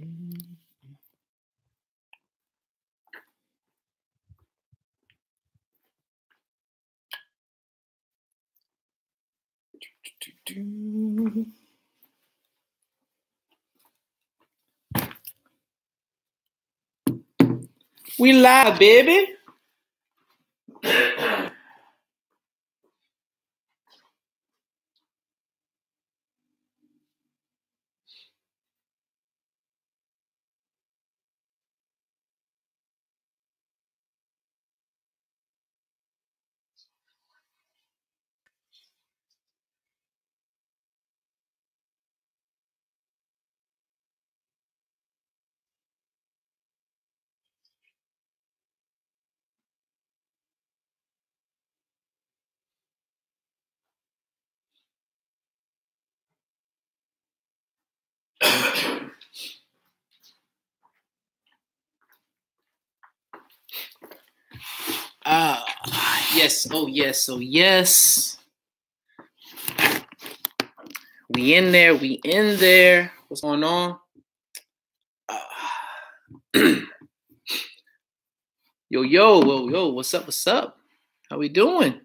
We live, baby. Yes, oh yes, oh yes. We in there, we in there. What's going on? Yo, what's up? How we doing?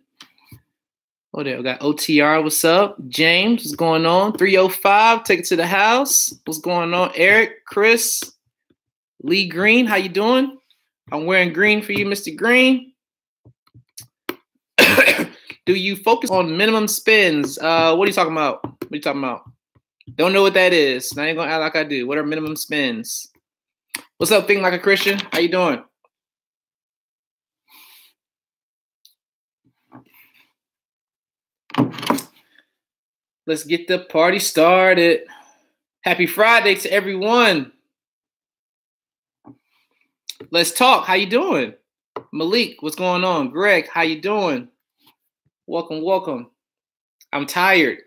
Oh, there we got OTR, what's up? James, what's going on? 305, take it to the house. What's going on? Eric, Chris, Lee Green, how you doing? I'm wearing green for you, Mr. Green. Do you focus on minimum spends? What are you talking about? Don't know what that is. I ain't gonna act like I do. What are minimum spends? What's up, Think Like a Christian? How you doing? Let's get the party started. Happy Friday to everyone. Let's talk. How you doing? Malik, what's going on? Greg, how you doing? Welcome. I'm tired.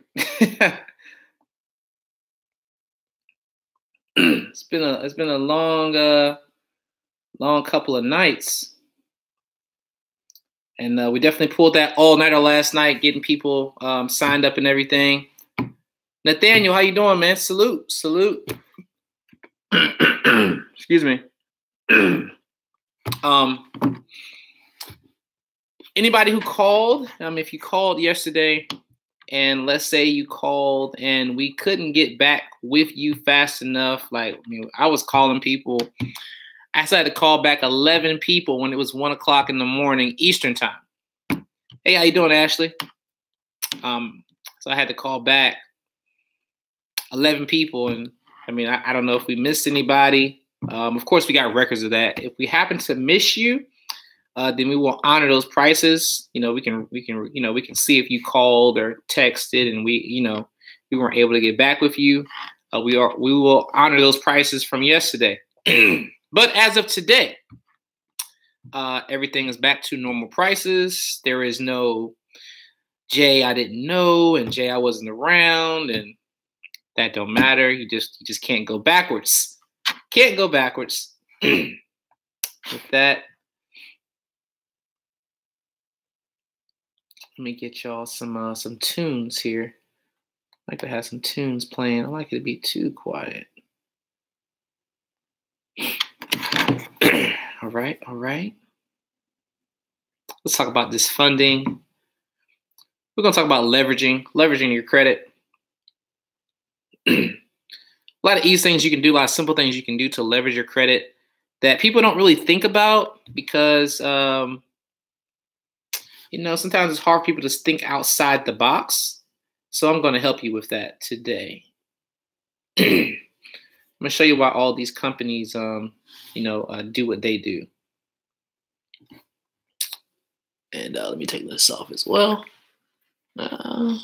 It's been a long couple of nights, and we definitely pulled that all-nighter last night, getting people signed up and everything. Nathaniel, how you doing, man? Salute. Excuse me. Anybody who called, if you called yesterday, and let's say you called and we couldn't get back with you fast enough, I was calling people. I had to call back 11 people when it was 1 o'clock in the morning Eastern time. Hey, how you doing, Ashley? So I had to call back 11 people, and I don't know if we missed anybody. Of course, we got records of that. If we happen to miss you, then we will honor those prices. We can see if you called or texted and we weren't able to get back with you. We will honor those prices from yesterday. But as of today, everything is back to normal prices. There is no Jay, I didn't know, and Jay, I wasn't around, and that don't matter. You just can't go backwards. Can't go backwards. With that, let me get y'all some tunes here. I like to have some tunes playing. I don't like it to be too quiet. All right. Let's talk about this funding. We're gonna talk about leveraging your credit. A lot of easy things you can do, a lot of simple things you can do to leverage your credit that people don't really think about because sometimes it's hard for people to think outside the box. So I'm going to help you with that today. I'm going to show you why all these companies, do what they do. And let me take this off as well. All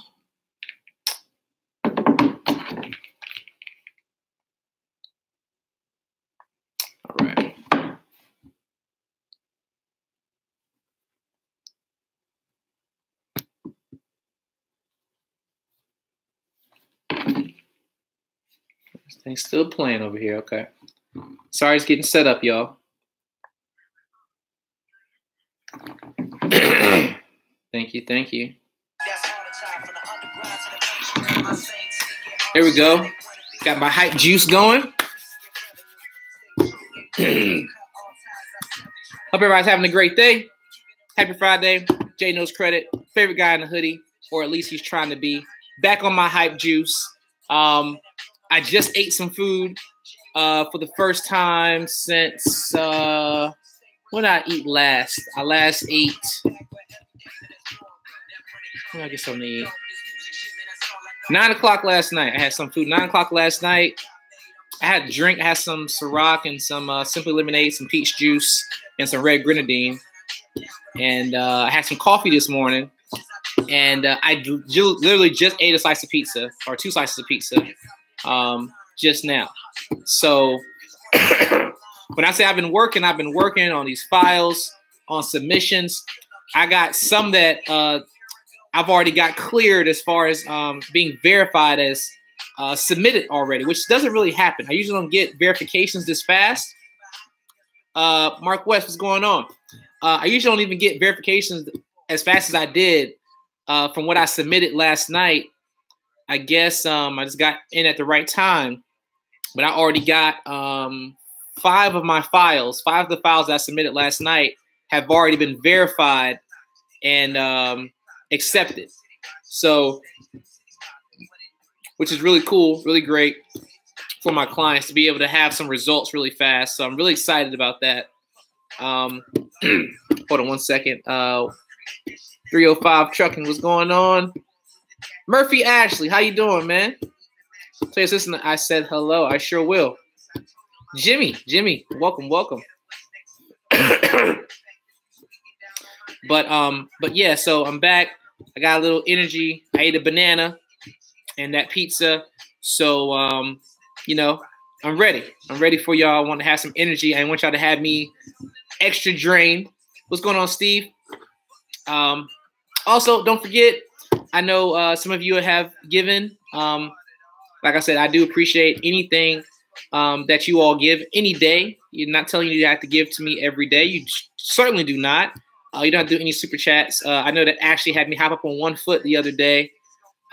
right. This thing's still playing over here. Okay. Sorry, it's getting set up, y'all. Thank you. There we go. Got my hype juice going. everybody's having a great day. Happy Friday. Jay knows credit. Favorite guy in the hoodie, or at least he's trying to be. Back on my hype juice. I just ate some food for the first time since when did I eat last? I last ate. When did I get something to eat? 9 o'clock last night. I had some food. 9 o'clock last night. I had a drink. I had some Ciroc and some Simply Lemonade, some peach juice, and some red grenadine. And I had some coffee this morning. And I literally just ate a slice of pizza, or 2 slices of pizza, just now. So when I say I've been working on these files, on submissions. I got some that I've already got cleared as far as being verified as submitted already, which doesn't really happen. I usually don't get verifications this fast. Mark West, what's going on? I usually don't even get verifications as fast as I did from what I submitted last night. I guess I just got in at the right time, but I already got 5 of my files. 5 of the files that I submitted last night have already been verified and accepted. So, which is really cool, really great for my clients to be able to have some results really fast. So I'm really excited about that. Hold on one second. 305 Trucking, what's going on? Murphy Ashley, how you doing, man? Tell your assistant I said hello. I sure will. Jimmy, welcome. But yeah, so I'm back. I got a little energy. I ate a banana and that pizza. So you know, I'm ready. I'm ready for y'all. I want to have some energy. I want y'all to have me extra drained. What's going on, Steve? Also, don't forget, I know some of you have given. Like I said, I do appreciate anything that you all give any day. You're not telling you have to give to me every day. You certainly do not. You don't have to do any super chats. I know that Ashley had me hop up on 1 foot the other day.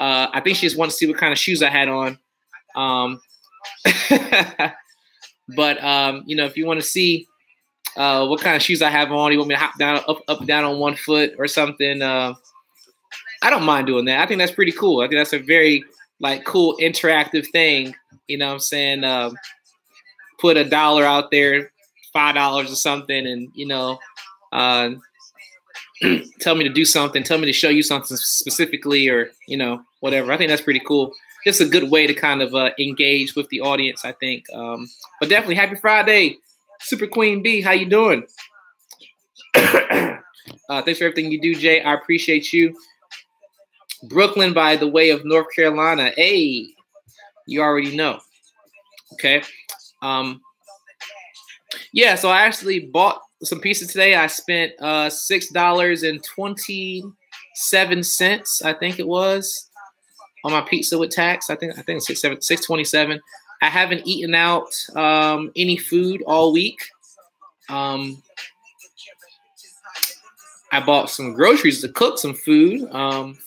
I think she just wanted to see what kind of shoes I had on. But you know, if you want to see what kind of shoes I have on, you want me to hop down, up, down on 1 foot or something, I don't mind doing that. I think that's pretty cool. I think that's a very cool interactive thing. You know what I'm saying? Put $1 out there, $5 or something, and you know, tell me to do something, tell me to show you something specifically, or you know, whatever. I think that's pretty cool. Just a good way to kind of engage with the audience, I think. But definitely, happy Friday, Super Queen B. How you doing? Thanks for everything you do, Jay. I appreciate you. Brooklyn by the way of North Carolina. Hey, you already know. Okay. Yeah, so I actually bought some pizza today. I spent $6.27, I think it was, on my pizza with tax. I think it's $6.27. I haven't eaten out any food all week. I bought some groceries to cook some food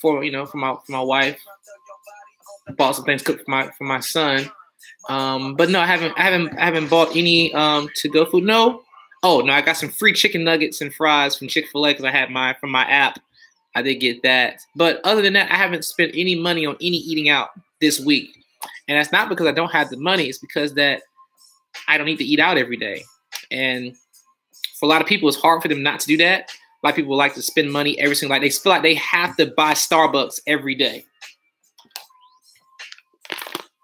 for my wife. I bought some things cooked for my son. But no, I haven't bought any to go food. No. Oh no, I got some free chicken nuggets and fries from Chick-fil-A because I had from my app. I did get that. But other than that, I haven't spent any money on any eating out this week. And that's not because I don't have the money. It's because that I don't need to eat out every day. And for a lot of people, it's hard for them not to do that. A lot of people like to spend money every single day. They feel like they have to buy Starbucks every day.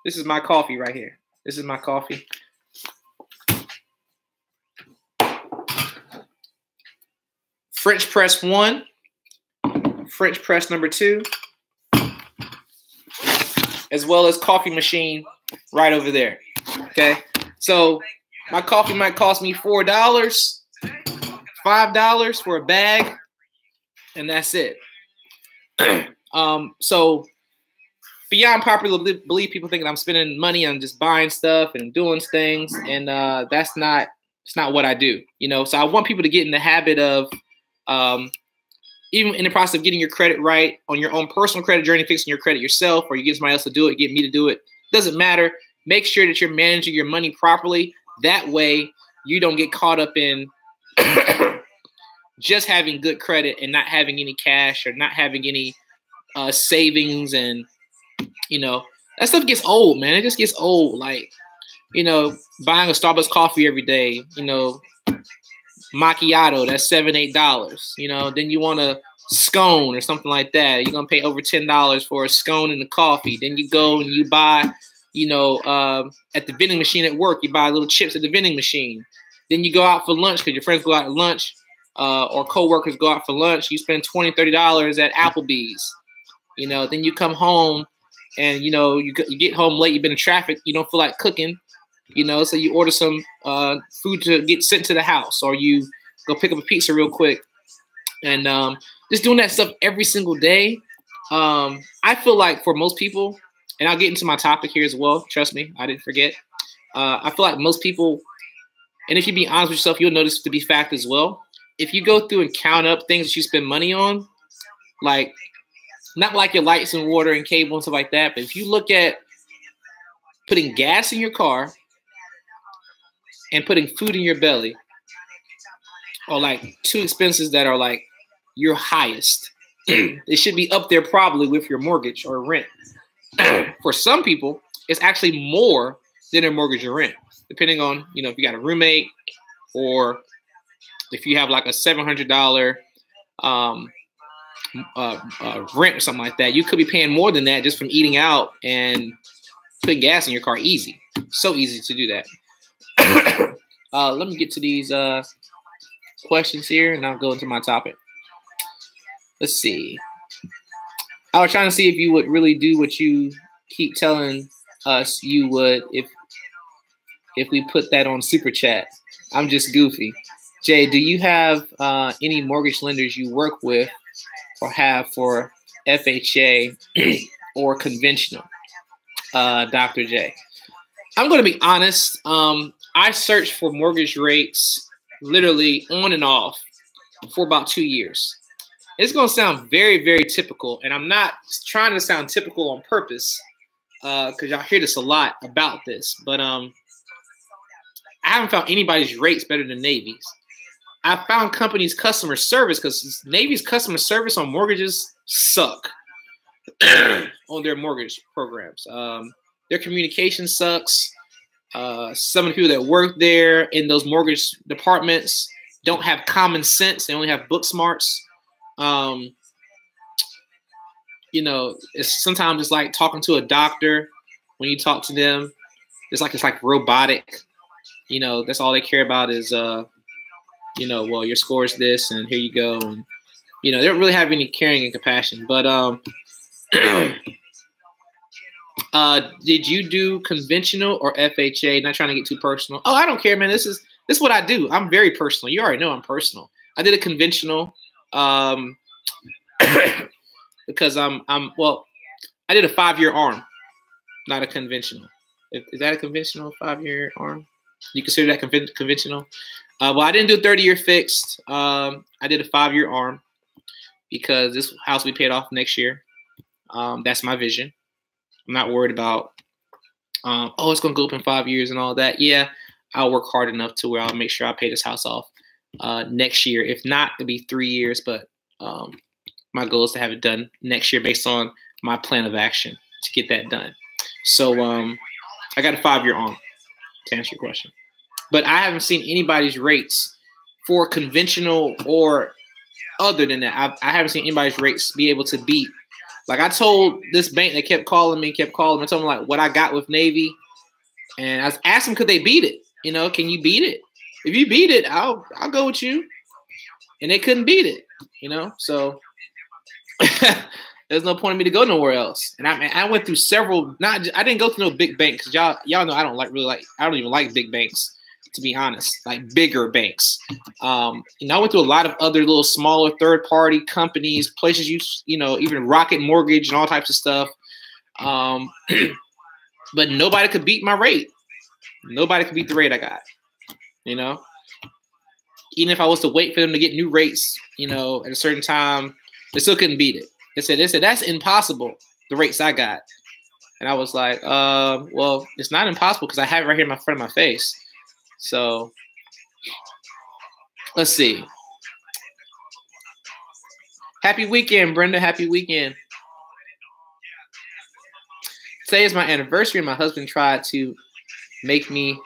This is my coffee right here. This is my coffee. French press 1. French press number 2. As well as coffee machine right over there. Okay. So my coffee might cost me $4, $5 for a bag, and that's it. So beyond popular belief, people think that I'm spending money on just buying stuff and doing things, and it's not what I do, you know. So I want people to get in the habit of, even in the process of getting your credit right on your own personal credit journey, fixing your credit yourself, or you get somebody else to do it, get me to do it, doesn't matter. Make sure that you're managing your money properly. That way you don't get caught up in just having good credit and not having any cash or not having any savings. And, you know, that stuff gets old, man. It just gets old. Like, you know, buying a Starbucks coffee every day, you know, macchiato, that's $7, $8. You know, then you want a scone or something like that. You're going to pay over $10 for a scone and a coffee. Then you go and you buy, you know, at the vending machine at work, you buy little chips at the vending machine. Then you go out for lunch because your friends go out to lunch or coworkers go out for lunch. You spend $20, $30 at Applebee's. You know, then you come home and, you know, you get home late. You've been in traffic. You don't feel like cooking, you know, so you order some food to get sent to the house, or you go pick up a pizza real quick. And just doing that stuff every single day. I feel like for most people, and I'll get into my topic here as well. Trust me, I didn't forget. I feel like most people, and if you be honest with yourself, you'll notice to be fact as well. If you go through and count up things that you spend money on, like not like your lights and water and cable and stuff like that, but if you look at putting gas in your car and putting food in your belly, or like two expenses that are like your highest, it should be up there probably with your mortgage or rent. For some people, it's actually more than their mortgage or rent, depending on, you know, if you got a roommate or if you have like a $700 rent or something like that. You could be paying more than that just from eating out and putting gas in your car. Easy. So easy to do that. Let me get to these questions here and I'll go into my topic. Let's see. I was trying to see if you would really do what you keep telling us you would if we put that on Super Chat. I'm just goofy. Jay, do you have any mortgage lenders you work with or have for FHA or conventional? Dr. J. I'm going to be honest. I searched for mortgage rates literally on and off for about 2 years. It's going to sound very, very typical, and I'm not trying to sound typical on purpose because y'all hear this a lot about this, but I haven't found anybody's rates better than Navy's. I found companies' customer service because Navy's customer service on mortgages suck on their mortgage programs. Their communication sucks. Some of the people that work there in those mortgage departments don't have common sense. They only have book smarts. You know, sometimes it's like talking to a doctor when you talk to them. It's like robotic. You know, that's all they care about is, you know, well, your score is this, and here you go. And, you know, they don't really have any caring and compassion. But did you do conventional or FHA? Not trying to get too personal. Oh, I don't care, man. This is what I do. I'm very personal. You already know I'm personal. I did a conventional because well, I did a 5-year ARM, not a conventional. Is that a conventional 5-year ARM? You consider that conventional? Well, I didn't do a 30-year fixed. I did a 5-year ARM because this house will be paid off next year. That's my vision. I'm not worried about, oh, it's going to go up in 5 years and all that. Yeah, I'll work hard enough to where I'll make sure I pay this house off next year. If not, it'll be 3 years. But my goal is to have it done next year based on my plan of action to get that done. So I got a 5-year ARM to answer your question. But I haven't seen anybody's rates for conventional or other than that. I haven't seen anybody's rates be able to beat. Like I told this bank that kept calling me. I told them like what I got with Navy. And I asked them, could they beat it? You know, can you beat it? If you beat it, I'll go with you. And they couldn't beat it, you know? So there's no point in me to go nowhere else. And I went through several, I didn't go through no big banks. Y'all know I don't even like big banks, to be honest, like bigger banks. I went through a lot of other little smaller third-party companies, places you know, even Rocket Mortgage and all types of stuff. But nobody could beat my rate. Nobody could beat the rate I got, you know? Even if I was to wait for them to get new rates, you know, at a certain time, they still couldn't beat it. They said that's impossible, the rates I got. And I was like, well, it's not impossible because I have it right here in front of my face. So Let's see. Happy weekend, Brenda. Happy weekend. Today is my anniversary, and my husband tried to take me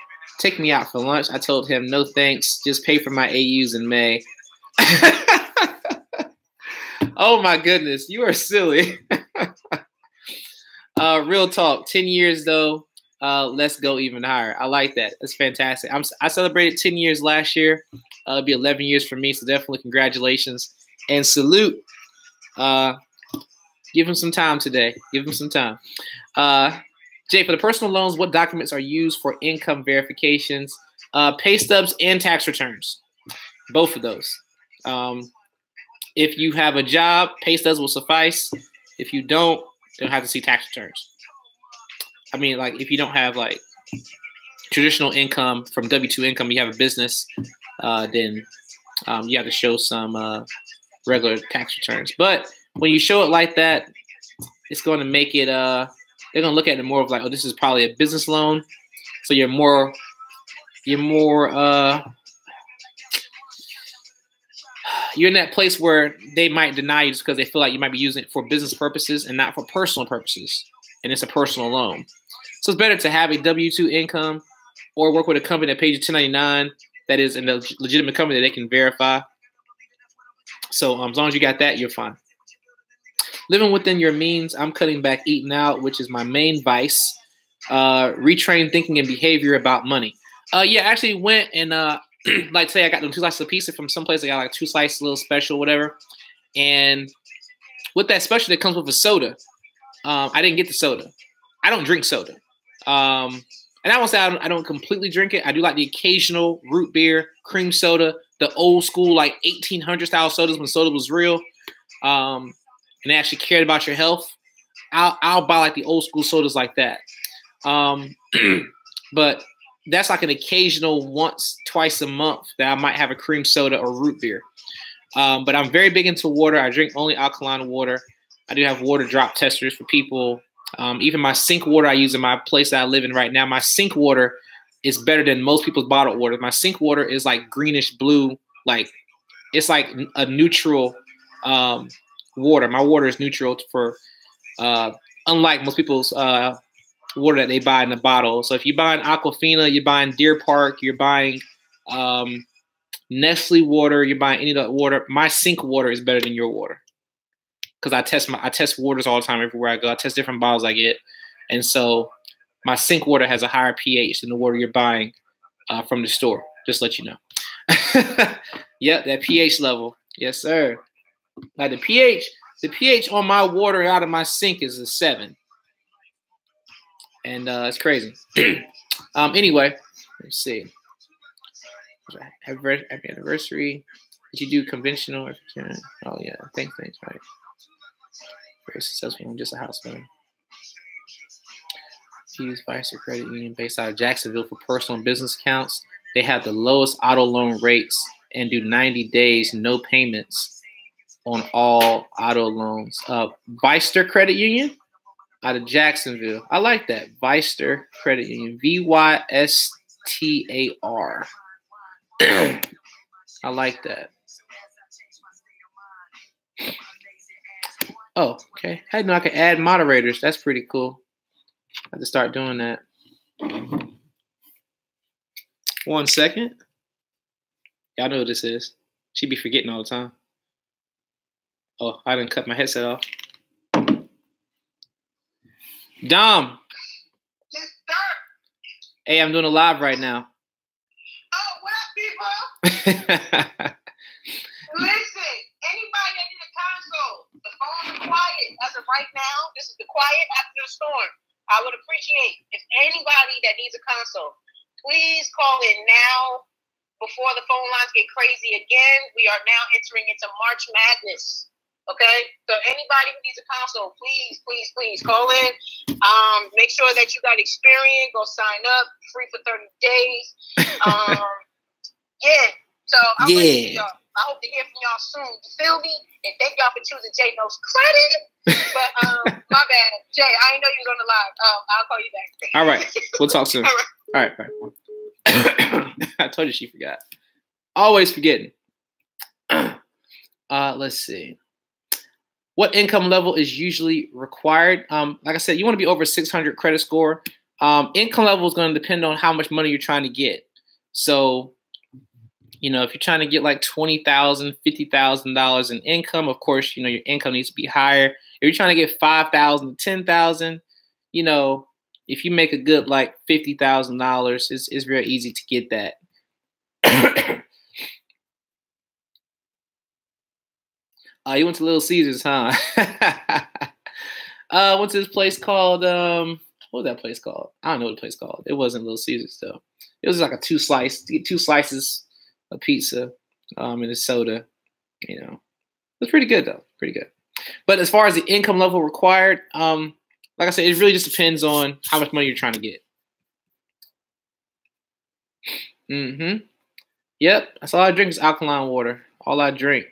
out for lunch. I told him, no thanks. Just pay for my AUs in May. Oh, my goodness. You are silly. Real talk. 10 years, though. Let's go even higher. I like that. That's fantastic. I celebrated 10 years last year. It'll be 11 years for me, so definitely congratulations. And salute. Give him some time today. Give him some time. Jay, for the personal loans, what documents are used for income verifications? Pay stubs and tax returns. Both of those. If you have a job, pay stubs will suffice. If you don't have to see tax returns. I mean, like, if you don't have, like, traditional income from W-2 income, you have a business, then you have to show some regular tax returns. But when you show it like that, it's going to make it, they're going to look at it more of like, oh, this is probably a business loan. So you're in that place where they might deny you just because they feel like you might be using it for business purposes and not for personal purposes. And it's a personal loan. So it's better to have a W-2 income or work with a company that pays you 1099 that is a legitimate company that they can verify. So as long as you got that, you're fine. Living within your means, I'm cutting back eating out, which is my main vice. Retrain thinking and behavior about money. Yeah, I actually went and like today I got them 2 slices of pizza from someplace. I got like 2 slices, little special, whatever. And with that special, that comes with a soda. I didn't get the soda. I don't drink soda. And I won't say I don't completely drink it. I do like the occasional root beer, cream soda, the old school like 1800 style sodas when soda was real. And they actually cared about your health. I'll buy like the old school sodas like that. But that's like an occasional once, twice a month that I might have a cream soda or root beer. But I'm very big into water. I drink only alkaline water. I do have water drop testers for people. Even my sink water I use in my place that I live in right now, my sink water is better than most people's bottled water. My sink water is like greenish blue. Like it's like a neutral water. My water is neutral for unlike most people's water that they buy in the bottle. So if you're buying Aquafina, you're buying Deer Park, you're buying Nestle water, you're buying any of that water, my sink water is better than your water. Because I test waters all the time everywhere I go. I test different bottles I get. And so my sink water has a higher pH than the water you're buying from the store. Just to let you know. Yep, that pH level. Yes, sir. Like the pH on my water out of my sink is a 7. And it's crazy. Anyway, let's see. Happy anniversary. Did you do conventional? Oh, yeah. Thanks, right. Very successful in just a house loan. Use Vice Credit Union based out of Jacksonville for personal and business accounts. They have the lowest auto loan rates and do 90 days, no payments on all auto loans. Vister Credit Union out of Jacksonville. I like that. Vister Credit Union. VYSTAR. I like that. Oh, okay. I didn't know I could add moderators. That's pretty cool. I have to start doing that. 1 second. Y'all know what this is. She be forgetting all the time. Oh, I didn't cut my headset off. Dom. Hey, I'm doing a live right now. Oh, what up, people? Listen, anybody that needs a console, the phones are quiet as of right now. This is the quiet after the storm. I would appreciate if anybody that needs a console, please call in now before the phone lines get crazy again. We are now entering into March Madness. Okay? So anybody who needs a console, please call in. Make sure that you got Experian. Go sign up. Free for 30 days. Yeah. So I'm ready to see y'all. I hope to hear from y'all soon. You feel me? And thank y'all for choosing J No's credit. But my bad. Jay, I didn't know you was on the live. I'll call you back. All right. We'll talk soon. All right. I told you she forgot. Always forgetting. Let's see. What income level is usually required? Like I said, you want to be over 600 credit score. Income level is going to depend on how much money you're trying to get. So, if you're trying to get like $20,000, $50,000 in income, of course, your income needs to be higher. If you're trying to get $5,000 to $10,000, if you make a good like $50,000, it's very easy to get that. You went to Little Caesars, huh? Went to this place called what was that place called? I don't know what the place called. It wasn't Little Caesars though. It was like a two slices of pizza, and a soda. It was pretty good though, pretty good. But as far as the income level required, like I said, it really just depends on how much money you're trying to get. Yep, that's all I drink is alkaline water. All I drink.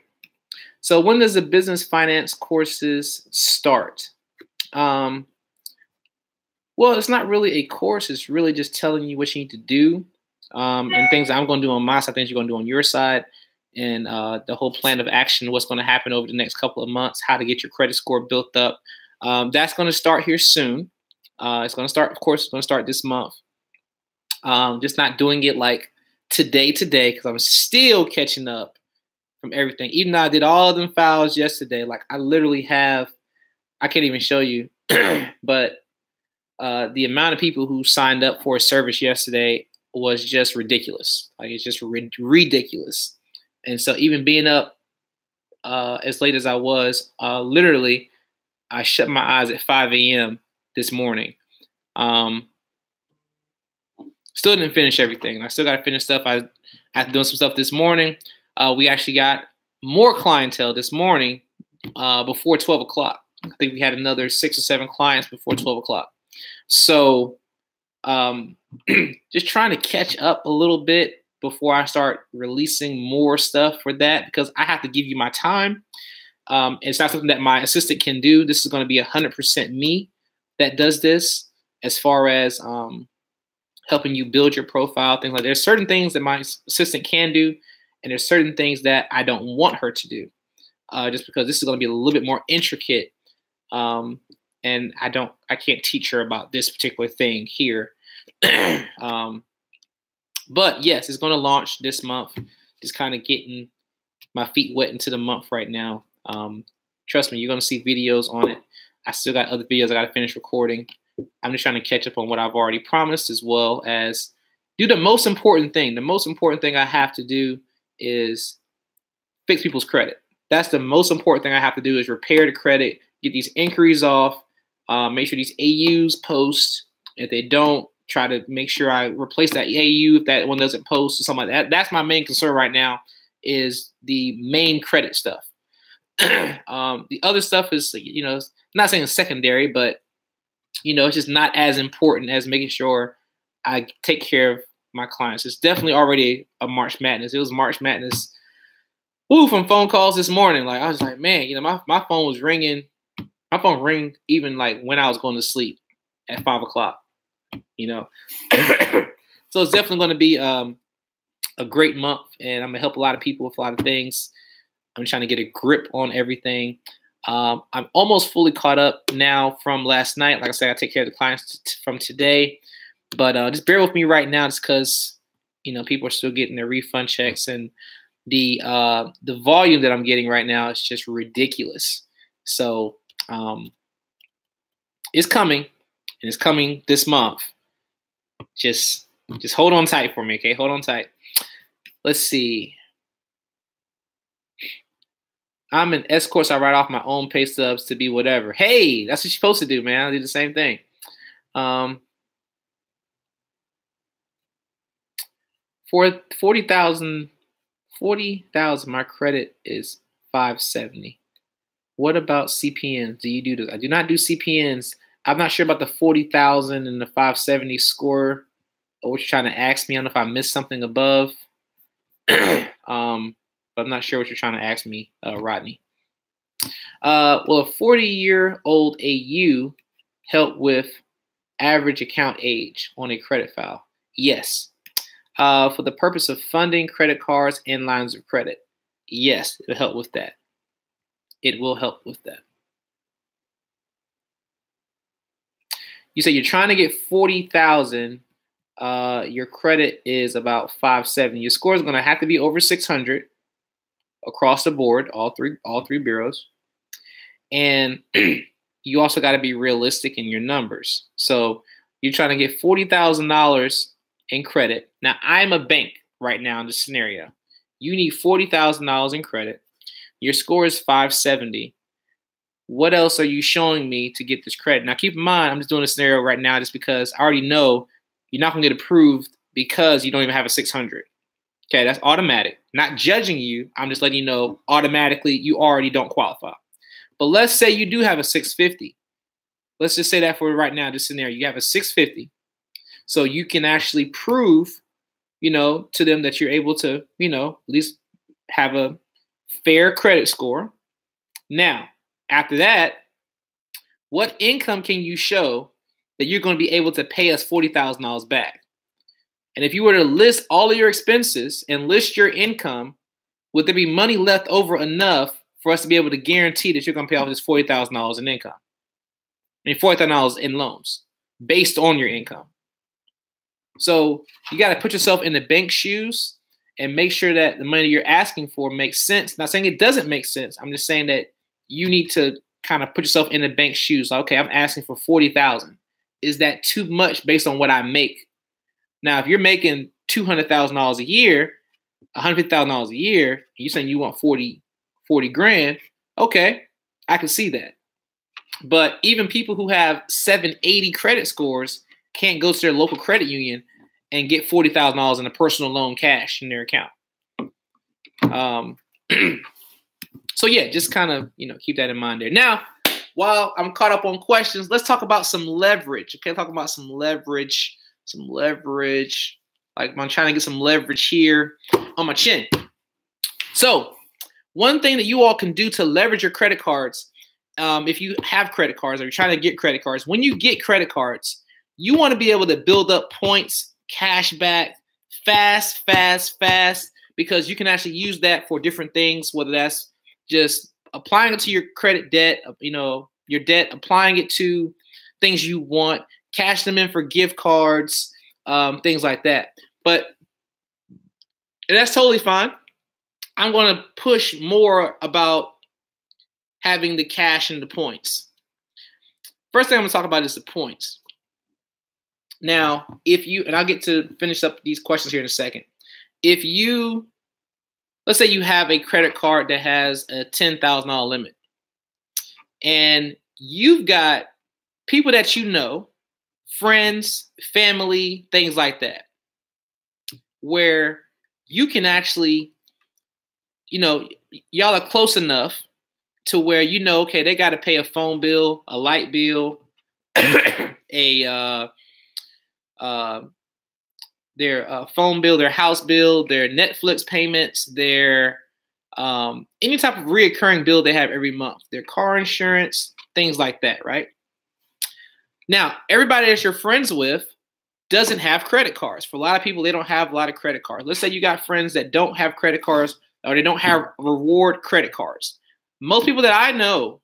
So when does the business finance courses start? Well, it's not really a course. It's really just telling you what you need to do, and things I'm going to do on my side, things you're going to do on your side, and the whole plan of action, what's going to happen over the next couple of months, how to get your credit score built up. That's going to start here soon. It's going to start, of course, it's going to start this month. Just not doing it like today, because I'm still catching up from everything. Even though I did all of them files yesterday, like I literally have, I can't even show you, but the amount of people who signed up for a service yesterday was just ridiculous. Like it's just ridiculous. And so even being up as late as I was, literally, I shut my eyes at 5 a.m. this morning. Still didn't finish everything. I still got to finish stuff. I had to do some stuff this morning. We actually got more clientele this morning before 12 o'clock. I think we had another 6 or 7 clients before 12 o'clock. So just trying to catch up a little bit before I start releasing more stuff for that, because I have to give you my time. It's not something that my assistant can do. This is going to be 100% me that does this, as far as helping you build your profile, things like that. There's certain things that my assistant can do, and there's certain things that I don't want her to do, just because this is going to be a little bit more intricate. And I can't teach her about this particular thing here. But yes, it's going to launch this month. Just kind of getting my feet wet into the month right now. Trust me, you're going to see videos on it. I still got other videos I got to finish recording. I'm just trying to catch up on what I've already promised, as well as do the most important thing. The most important thing I have to do is fix people's credit. That's the most important thing I have to do, is repair the credit, get these inquiries off, make sure these AUs post. If they don't, try to make sure I replace that AU if that one doesn't post or something like that. That's my main concern right now, is the main credit stuff. The other stuff is, I'm not saying it's secondary, but it's just not as important as making sure I take care of my clients. It's definitely already a March Madness. It was March Madness. From phone calls this morning. Like I was like, man, my phone was ringing. My phone rang even like when I was going to sleep at 5 o'clock. So it's definitely going to be a great month, and I'm gonna help a lot of people with a lot of things. I'm trying to get a grip on everything. I'm almost fully caught up now from last night. Like I said, I take care of the clients from today, but just bear with me right now, just because people are still getting their refund checks, and the volume that I'm getting right now is just ridiculous. So it's coming, and it's coming this month. Just hold on tight for me, okay? Hold on tight. Let's see. I'm an S course. I write off my own pay stubs to be whatever. Hey, that's what you're supposed to do, man. I do the same thing. For 40,000, my credit is 570. What about CPNs? Do you do this? I do not do CPNs. I'm not sure about the 40,000 and the 570 score, or what you're trying to ask me. I don't know if I missed something above. But I'm not sure what you're trying to ask me, Rodney. Will a 40-year-old AU help with average account age on a credit file? Yes. For the purpose of funding credit cards and lines of credit. Yes, it'll help with that. It will help with that. You say you're trying to get 40,000. Your credit is about 570. Your score is going to have to be over 600 across the board, all three bureaus. And you also got to be realistic in your numbers. So you're trying to get $40,000 in credit. Now, I'm a bank right now in this scenario. You need $40,000 in credit. Your score is 570. What else are you showing me to get this credit? Now, keep in mind, I'm just doing a scenario right now just because I already know you're not going to get approved because you don't even have a 600. Okay, that's automatic. Not judging you. I'm just letting you know automatically you already don't qualify. But let's say you do have a 650. Let's just say that for right now, this scenario, you have a 650. So you can actually prove, to them that you're able to, at least have a fair credit score. Now, after that, what income can you show that you're going to be able to pay us $40,000 back? And if you were to list all of your expenses and list your income, would there be money left over enough for us to be able to guarantee that you're going to pay off this $40,000 in income? I mean, $40,000 in loans based on your income. So you got to put yourself in the bank's shoes and make sure that the money you're asking for makes sense. Not saying it doesn't make sense. I'm just saying that you need to kind of put yourself in the bank's shoes. Like, okay, I'm asking for $40,000. Is that too much based on what I make? Now, if you're making $200,000 a year, $150,000 a year, you're saying you want 40 grand. Okay, I can see that. But even people who have 780 credit scores can't go to their local credit union and get $40,000 in a personal loan cash in their account. So yeah, just kind of, keep that in mind there. Now, while I'm caught up on questions, let's talk about some leverage. Okay, talk about some leverage. Like I'm trying to get some leverage here on my chin. So one thing that you all can do to leverage your credit cards, if you have credit cards or you're trying to get credit cards, when you get credit cards, you want to be able to build up points, cash back, fast, because you can actually use that for different things, whether that's just applying it to your credit debt, your debt, applying it to things you want, cash them in for gift cards, things like that. But that's totally fine. I'm going to push more about having the cash and the points. First thing I'm going to talk about is the points. Now, and I'll get to finish up these questions here in a second. Let's say you have a credit card that has a $10,000 limit, and you've got people that friends, family, things like that, where you can actually, y'all are close enough to where okay, they got to pay a phone bill, a light bill, their phone bill, their house bill, their Netflix payments, their any type of reoccurring bill they have every month, their car insurance, things like that, right? Now, everybody that you're friends with doesn't have credit cards. For a lot of people, they don't have a lot of credit cards. Let's say you got friends that don't have credit cards or they don't have reward credit cards. Most people that I know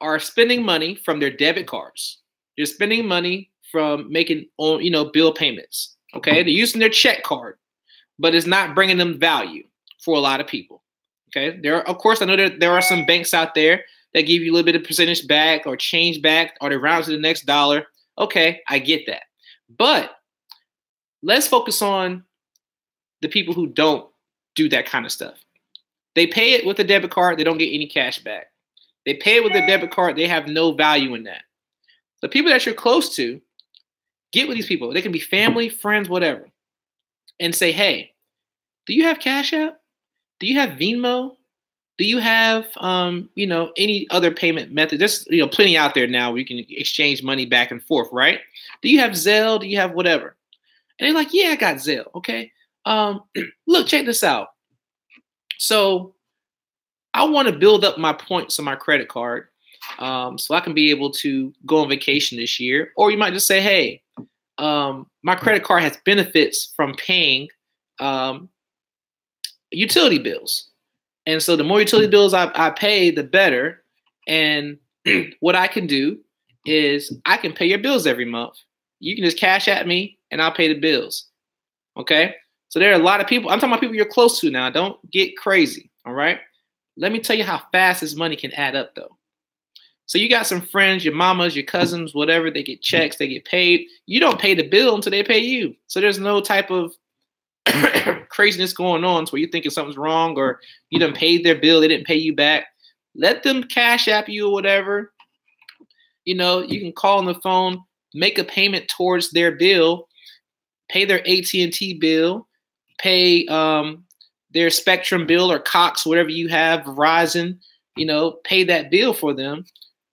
are spending money from their debit cards. They're spending money from making bill payments. Okay, they're using their check card, but it's not bringing them value for a lot of people. Okay, of course, I know there are some banks out there that give you a little bit of percentage back or change back, or they round to the next dollar. Okay, I get that. But let's focus on the people who don't do that kind of stuff. They pay it with a debit card. They don't get any cash back. They pay it with a debit card. They have no value in that. The people that you're close to, get with these people. They can be family, friends, whatever. And say, hey, do you have Cash App? Do you have Venmo? Do you have, any other payment method? There's, plenty out there now where you can exchange money back and forth, right? Do you have Zelle? Do you have whatever? And they're like, yeah, I got Zelle. Okay. Look, check this out. So I want to build up my points on my credit card so I can be able to go on vacation this year. Or you might just say, hey, my credit card has benefits from paying utility bills. And so the more utility bills I pay, the better. And what I can do is I can pay your bills every month. You can just cash at me and I'll pay the bills. Okay? So there are a lot of people. I'm talking about people you're close to now. Don't get crazy. All right? Let me tell you how fast this money can add up, though. So you got some friends, your mamas, your cousins, whatever, they get checks, they get paid. You don't pay the bill until they pay you. So there's no type of craziness going on where you're thinking something's wrong or you done paid their bill, they didn't pay you back. Let them cash app you or whatever. You know, you can call on the phone, make a payment towards their bill, pay their AT&T bill, pay their Spectrum bill or Cox, whatever you have, Verizon, you know, pay that bill for them.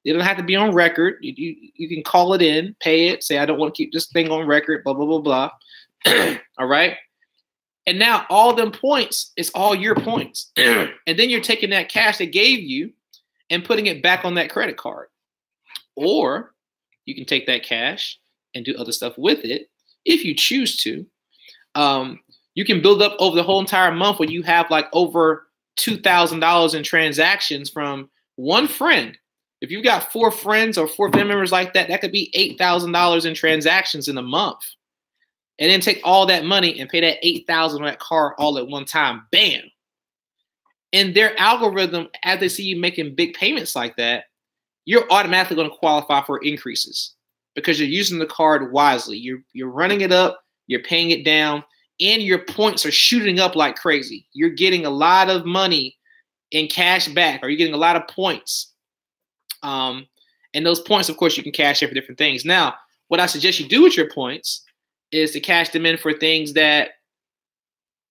It don't have to be on record. You can call it in, pay it, say, I don't want to keep this thing on record, blah, blah, blah, blah. All right. And now all them points is all your points. And then you're taking that cash they gave you and putting it back on that credit card. Or you can take that cash and do other stuff with it if you choose to. You can build up over the whole entire month where you have like over $2,000 in transactions from one friend. If you've got 4 friends or 4 family members like that, that could be $8,000 in transactions in a month. And then take all that money and pay that $8,000 on that card all at one time. Bam. And their algorithm, as they see you making big payments like that, you're automatically going to qualify for increases because you're using the card wisely. You're running it up, you're paying it down, and your points are shooting up like crazy. You're getting a lot of money in cash back, or you're getting a lot of points. And those points, of course, you can cash in for different things. Now, what I suggest you do with your points is to cash them in for things that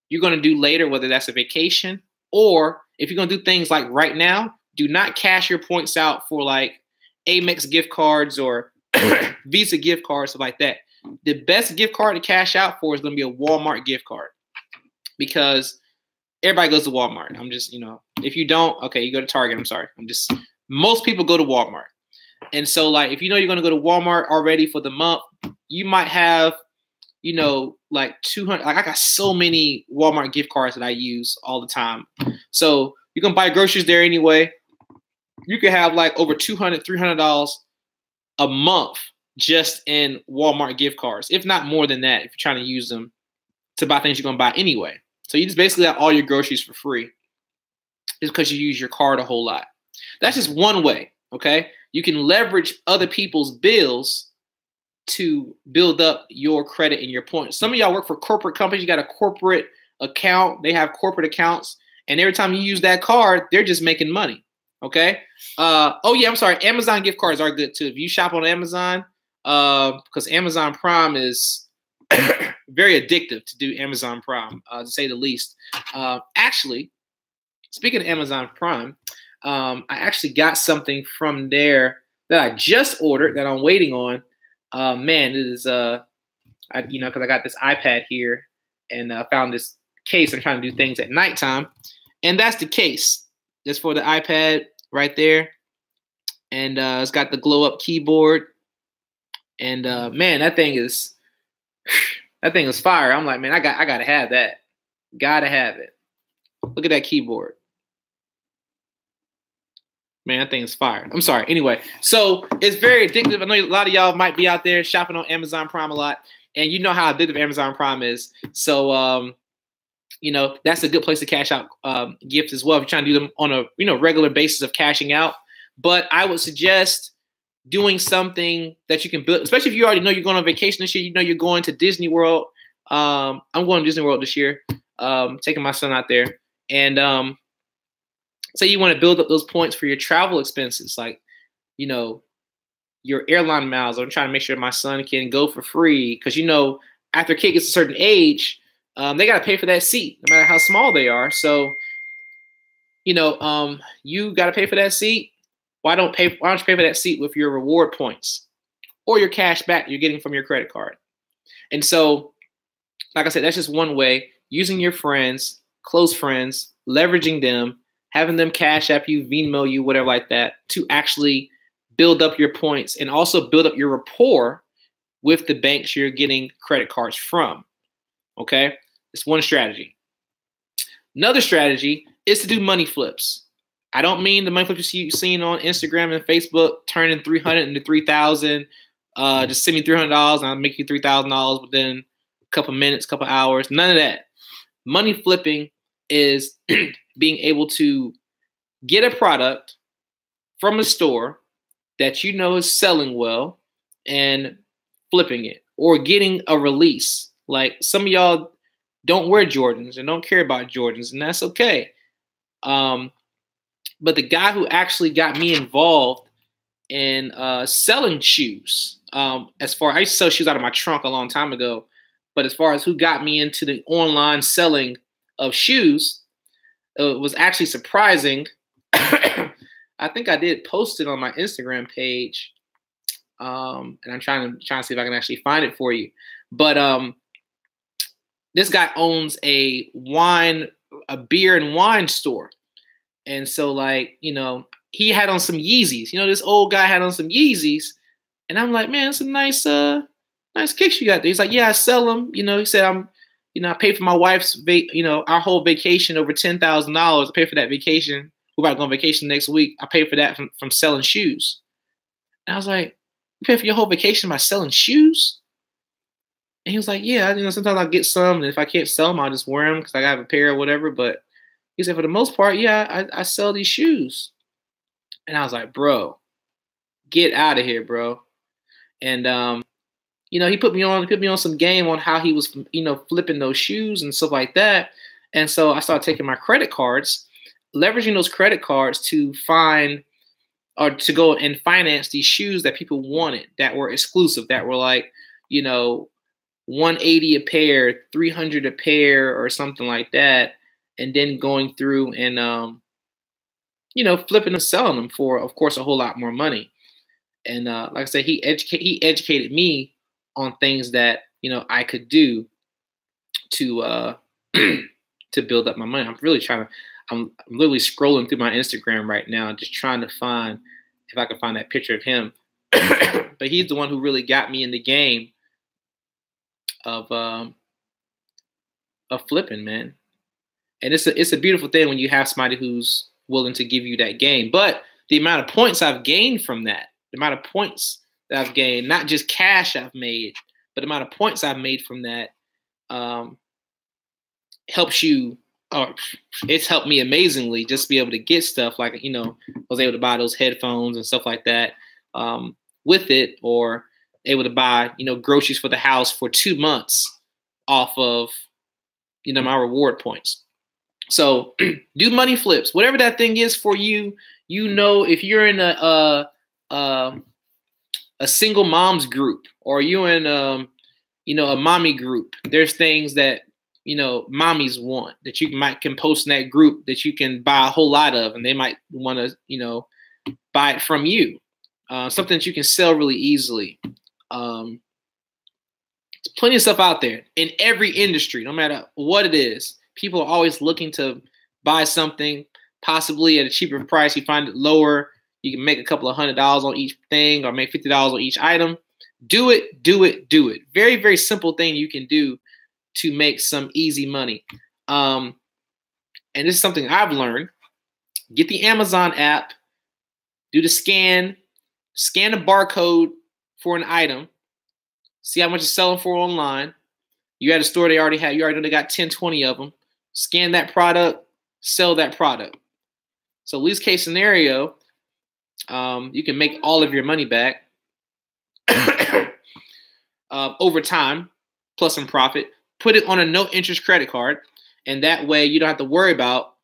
you're going to do later, whether that's a vacation, or if you're going to do things like right now, do not cash your points out for like Amex gift cards or Visa gift cards, stuff like that. The best gift card to cash out for is going to be a Walmart gift card because everybody goes to Walmart. I'm just, if you don't, okay, you go to Target. I'm sorry. Most people go to Walmart. And so like, if you know you're going to go to Walmart already for the month, you might have, like 200, like I got so many Walmart gift cards that I use all the time. So you can buy groceries there anyway. You could have like over $200, $300 a month just in Walmart gift cards, if not more than that, if you're trying to use them to buy things you're going to buy anyway. So you just basically have all your groceries for free just because you use your card a whole lot. That's just one way, okay? You can leverage other people's bills to build up your credit and your points. Some of y'all work for corporate companies. You got a corporate account. They have corporate accounts. And every time you use that card, they're just making money, okay? Oh, yeah, I'm sorry. Amazon gift cards are good, too. If you shop on Amazon, because Amazon Prime is very addictive to do Amazon Prime, to say the least. Actually, speaking of Amazon Prime, I actually got something from there that I just ordered that I'm waiting on. Man, it is, because I got this iPad here and I found this case. I'm trying to do things at nighttime. And that's the case. That's for the iPad right there. And it's got the glow up keyboard. And man, that thing is fire. I'm like, man, I gotta have that. Gotta have it. Look at that keyboard. Man, that thing is fire. I'm sorry. Anyway, so it's very addictive. I know a lot of y'all might be out there shopping on Amazon Prime a lot, and you know how addictive Amazon Prime is. So, that's a good place to cash out gifts as well if you're trying to do them on a regular basis of cashing out. But I would suggest doing something that you can build, especially if you already know you're going on vacation this year. You know you're going to Disney World. I'm going to Disney World this year, taking my son out there, and say you want to build up those points for your travel expenses, like, your airline miles. I'm trying to make sure my son can go for free because, after a kid gets a certain age, they got to pay for that seat, no matter how small they are. So, you got to pay for that seat. Why don't you pay for that seat with your reward points or your cash back you're getting from your credit card? And so, like I said, that's just one way, using your friends, close friends, leveraging them, having them cash app you, Venmo you, whatever like that, to actually build up your points and also build up your rapport with the banks you're getting credit cards from. Okay, it's one strategy. Another strategy is to do money flips. I don't mean the money flips you've seen on Instagram and Facebook, turning 300 into 3,000. Just send me $300 and I'll make you $3,000 within a couple minutes, couple hours. None of that. Money flipping is being able to get a product from a store that you know is selling well and flipping it, or getting a release. Like some of y'all don't wear Jordans and don't care about Jordans, and that's okay. But the guy who actually got me involved in selling shoes, as far I used to sell shoes out of my trunk a long time ago, but as far as who got me into the online selling of shoes, it was actually surprising. I think I did post it on my Instagram page, and I'm trying to see if I can actually find it for you. But this guy owns a beer and wine store. And so, like, you know, he had on some Yeezys. You know, this old guy had on some Yeezys. And I'm like, man, some nice kicks you got there. He's like, yeah, I sell them. You know, he said, I paid for my wife's, our whole vacation, over $10,000. I paid for that vacation. We're about to go on vacation next week. I paid for that from selling shoes. And I was like, you pay for your whole vacation by selling shoes? And he was like, yeah, sometimes I'll get some. And if I can't sell them, I'll just wear them because I have a pair or whatever. But he said, for the most part, yeah, I sell these shoes. And I was like, bro, get out of here, bro. And, he put me on some game on how he was, flipping those shoes and stuff like that. And so I started taking my credit cards, leveraging those credit cards to find or to go and finance these shoes that people wanted, that were exclusive, that were like, $180 a pair, $300 a pair or something like that. And then going through and, flipping and selling them for, of course, a whole lot more money. And like I said, he educated me on things that, I could do to to build up my money. I'm literally scrolling through my Instagram right now, just trying to find if I can find that picture of him. But he's the one who really got me in the game of flipping, man. And it's a beautiful thing when you have somebody who's willing to give you that game. But the amount of points I've gained from that, the amount of points that I've gained, not just cash I've made, but the amount of points I've made from that helps you, or it's helped me amazingly just to be able to get stuff like, I was able to buy those headphones and stuff like that with it, or able to buy, groceries for the house for 2 months off of, my reward points. So do money flips, whatever that thing is for you. If you're in a single moms group, or you're in a mommy group, there's things that mommies want that you can post in that group that you can buy a whole lot of, and they might want to buy it from you. Something that you can sell really easily. There's plenty of stuff out there in every industry, no matter what it is. People are always looking to buy something, possibly at a cheaper price. You find it lower, you can make a couple of $100 on each thing, or make $50 on each item. Do it, do it, do it. Very, very simple thing you can do to make some easy money. And this is something I've learned. Get the Amazon app, do the scan a barcode for an item, see how much it's selling for online. You at a store you already know they got 10, 20 of them. Scan that product, sell that product. So least case scenario, you can make all of your money back over time, plus some profit. Put it on a no interest credit card, and that way you don't have to worry about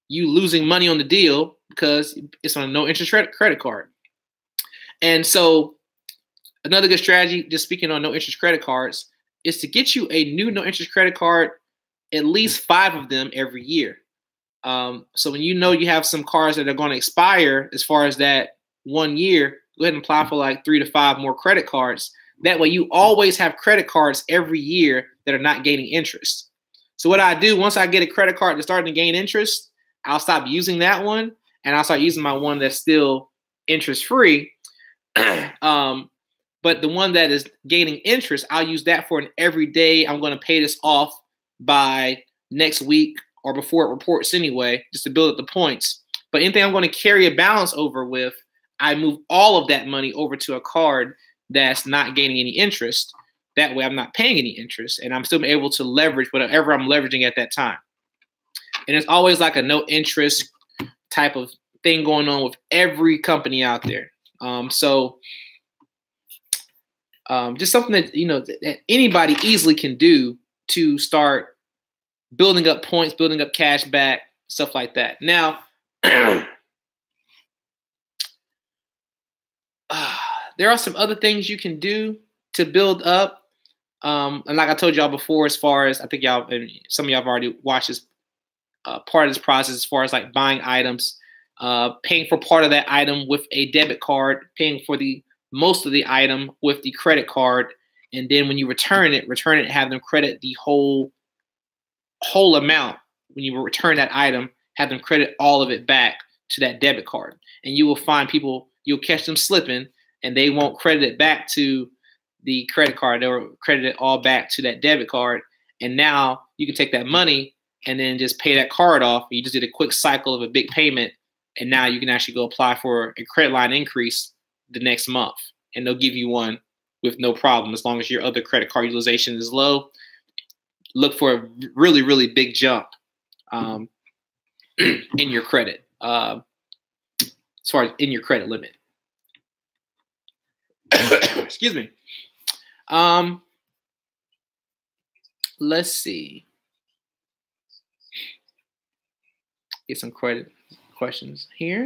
you losing money on the deal because it's on a no interest credit card. And so another good strategy, just speaking on no interest credit cards, is to get you a new no interest credit card, at least 5 of them every year. So when you have some cards that are going to expire as far as that 1 year, go ahead and apply for like 3 to 5 more credit cards. That way you always have credit cards every year that are not gaining interest. So what I do, once I get a credit card that's starting to gain interest, I'll stop using that one and I'll start using my one that's still interest free. But the one that is gaining interest, I'll use that for an everyday. I'm going to pay this off by next week or before it reports anyway, just to build up the points. But anything I'm going to carry a balance over with, I move all of that money over to a card that's not gaining any interest. That way I'm not paying any interest, and I'm still able to leverage whatever I'm leveraging at that time. And it's always like a no interest type of thing going on with every company out there. Just something that, that anybody easily can do to start building up points, building up cash back, stuff like that. Now, there are some other things you can do to build up. And like I told y'all before, as far as I think y'all, and some of y'all have already watched this part of this process, as far as like buying items, paying for part of that item with a debit card, paying for the most of the item with the credit card, and then when you return it, have them credit the whole amount. When you return that item, have them credit all of it back to that debit card. And you will find people, you'll catch them slipping, and they won't credit it back to the credit card. They'll credit it all back to that debit card. And now you can take that money and then just pay that card off. You just did a quick cycle of a big payment, and now you can actually go apply for a credit line increase the next month, and they'll give you one with no problem as long as your other credit card utilization is low. Look for a really, really big jump in your credit, as far as in your credit limit. Excuse me. Let's see. Get some credit questions here.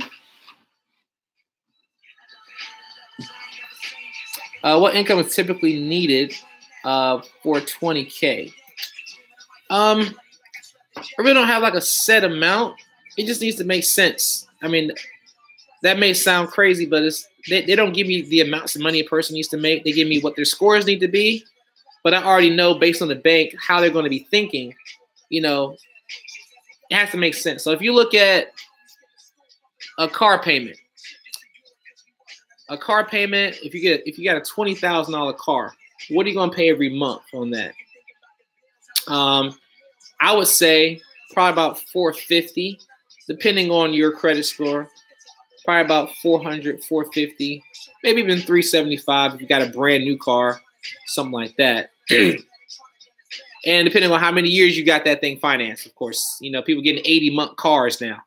What income is typically needed for 20K? I really don't have like a set amount. It just needs to make sense. I mean, that may sound crazy, but they don't give me the amounts of money a person needs to make. They give me what their scores need to be. But I already know based on the bank how they're going to be thinking. It has to make sense. So if you look at a car payment, if you got a $20,000 car, what are you going to pay every month on that? I would say probably about $450, depending on your credit score. Probably about $400, $450, maybe even $375 if you got a brand new car, something like that. And depending on how many years you got that thing financed, of course, people getting 80-month cars now.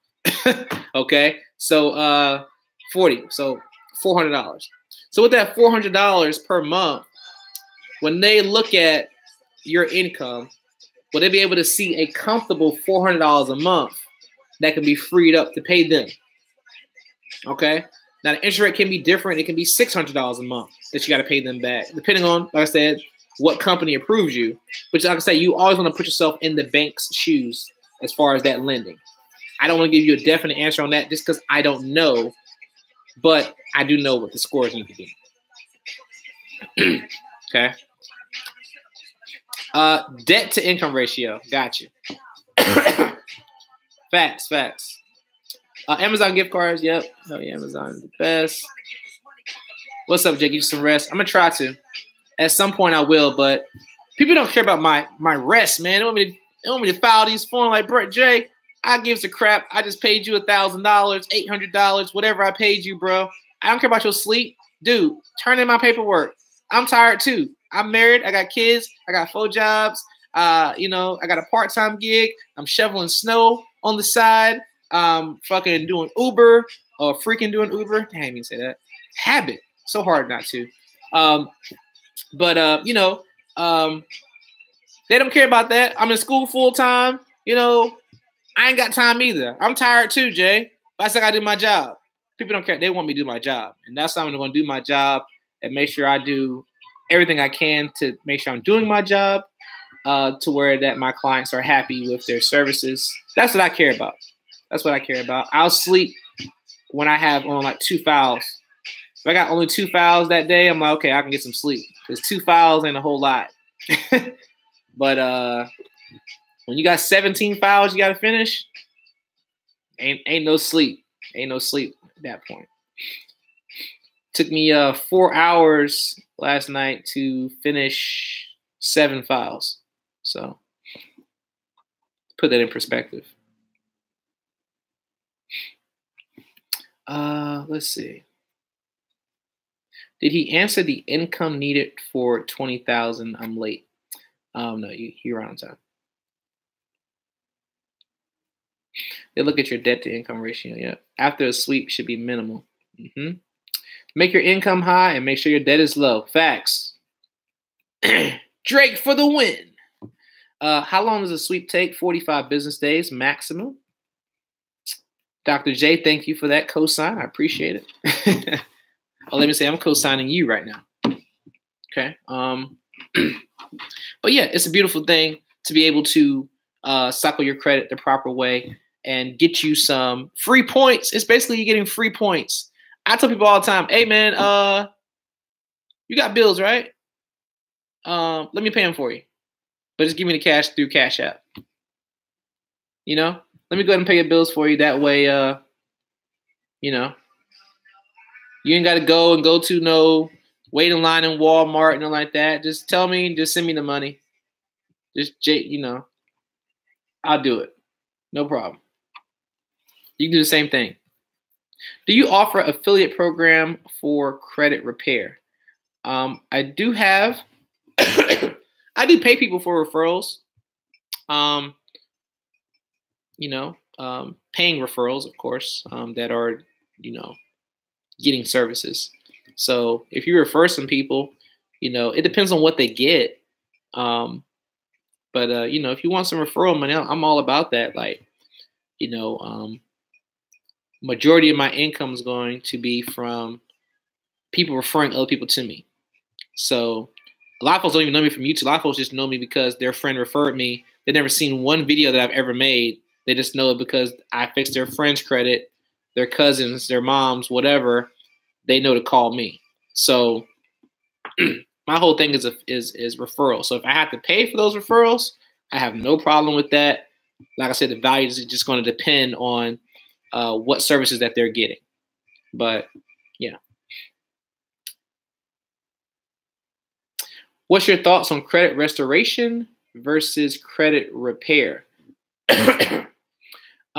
Okay, so 40, so $400. So with that $400 per month, when they look at your income, will they be able to see a comfortable $400 a month that can be freed up to pay them? Okay. Now the interest rate can be different. It can be $600 a month that you got to pay them back, depending on, like I said, what company approves you. But like I said, you always want to put yourself in the bank's shoes as far as that lending. I don't want to give you a definite answer on that just because I don't know, but I do know what the scores need to be. Okay. Debt to income ratio. Got you. Facts. Amazon gift cards. Yep. Oh yeah, Amazon is the best. What's up, Jake? Give you some rest. I'm gonna try to. At some point I will, but people don't care about my rest, man. They want me to file these forms like Brett J. I gives a crap. I just paid you $1,000, $800, whatever I paid you, bro. I don't care about your sleep. Dude, turn in my paperwork. I'm tired too. I'm married. I got kids. I got 4 jobs. I got a part-time gig. I'm shoveling snow on the side. Fucking doing Uber or freaking doing Uber. I didn't even say that. Habit. So hard not to. But they don't care about that. I'm in school full time. I ain't got time either. I'm tired too, Jay. But I still gotta do my job. People don't care. They want me to do my job. And that's how I'm going to do my job and make sure I do everything I can to make sure I'm doing my job to where that my clients are happy with their services. That's what I care about. That's what I care about. I'll sleep when I have on like 2 files. If I got only 2 files that day, I'm like, okay, I can get some sleep. Because 2 files ain't a whole lot. But when you got 17 files you got to finish, ain't no sleep. Ain't no sleep at that point. Took me 4 hours last night to finish 7 files. So put that in perspective. Let's see. Did he answer the income needed for 20,000? I'm late. No, you're on time. They look at your debt to income ratio. Yeah. After a sweep should be minimal. Make your income high and make sure your debt is low. Facts. Drake for the win. How long does a sweep take? 45 business days maximum. Dr. J, thank you for that cosign. I appreciate it. Oh, let me say I'm co-signing you right now. Okay. But yeah, it's a beautiful thing to be able to cycle your credit the proper way and get you some free points. It's basically you getting free points. I tell people all the time, hey man, you got bills, right? Let me pay them for you. But just give me the cash through Cash App. You know? Let me go ahead and pay your bills for you. That way, you know, you ain't got to go to no wait in line in Walmart and nothing like that. Just tell me, just send me the money. You know, I'll do it. No problem. You can do the same thing. Do you offer affiliate program for credit repair? I do have, I do pay people for referrals. You know, paying referrals, of course, that are, you know, getting services. So if you refer some people, you know, it depends on what they get. But you know, if you want some referral money, I'm all about that. Like, you know, majority of my income is going to be from people referring other people to me. So a lot of folks don't even know me from YouTube. A lot of folks just know me because their friend referred me. They've never seen one video that I've ever made. They just know it because I fixed their friend's credit, their cousins, their moms, whatever. They know to call me. So my whole thing is referral. So if I have to pay for those referrals, I have no problem with that. Like I said, the value is just going to depend on what services that they're getting. But yeah. What's your thoughts on credit restoration versus credit repair?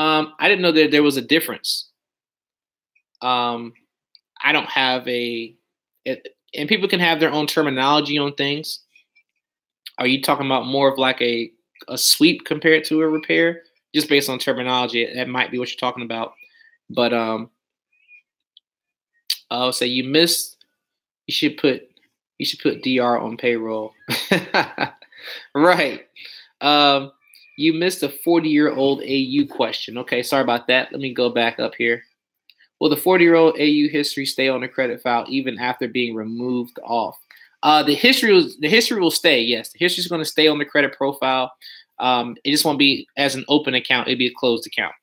I didn't know that there was a difference. I don't have and people can have their own terminology on things. Are you talking about more of like a sweep compared to a repair? Just based on terminology, that might be what you're talking about. But I'll say you should put DR on payroll. Right. You missed a 40-year-old AU question. Okay, sorry about that. Let me go back up here. Will the 40-year-old AU history stay on the credit file even after being removed off? The history will stay. Yes, the history is going to stay on the credit profile. It just won't be as an open account. It'll be a closed account.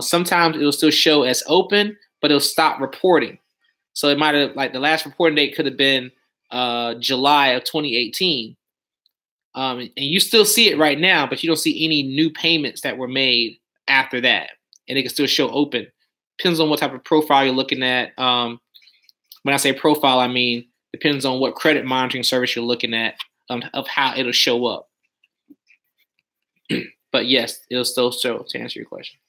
Sometimes it will still show as open, but it'll stop reporting. So it might have, like, the last reporting date could have been July of 2018. And you still see it right now, but you don't see any new payments that were made after that. And it can still show open. Depends on what type of profile you're looking at. When I say profile, I mean depends on what credit monitoring service you're looking at, of how it'll show up. But yes, it'll still show, to answer your question.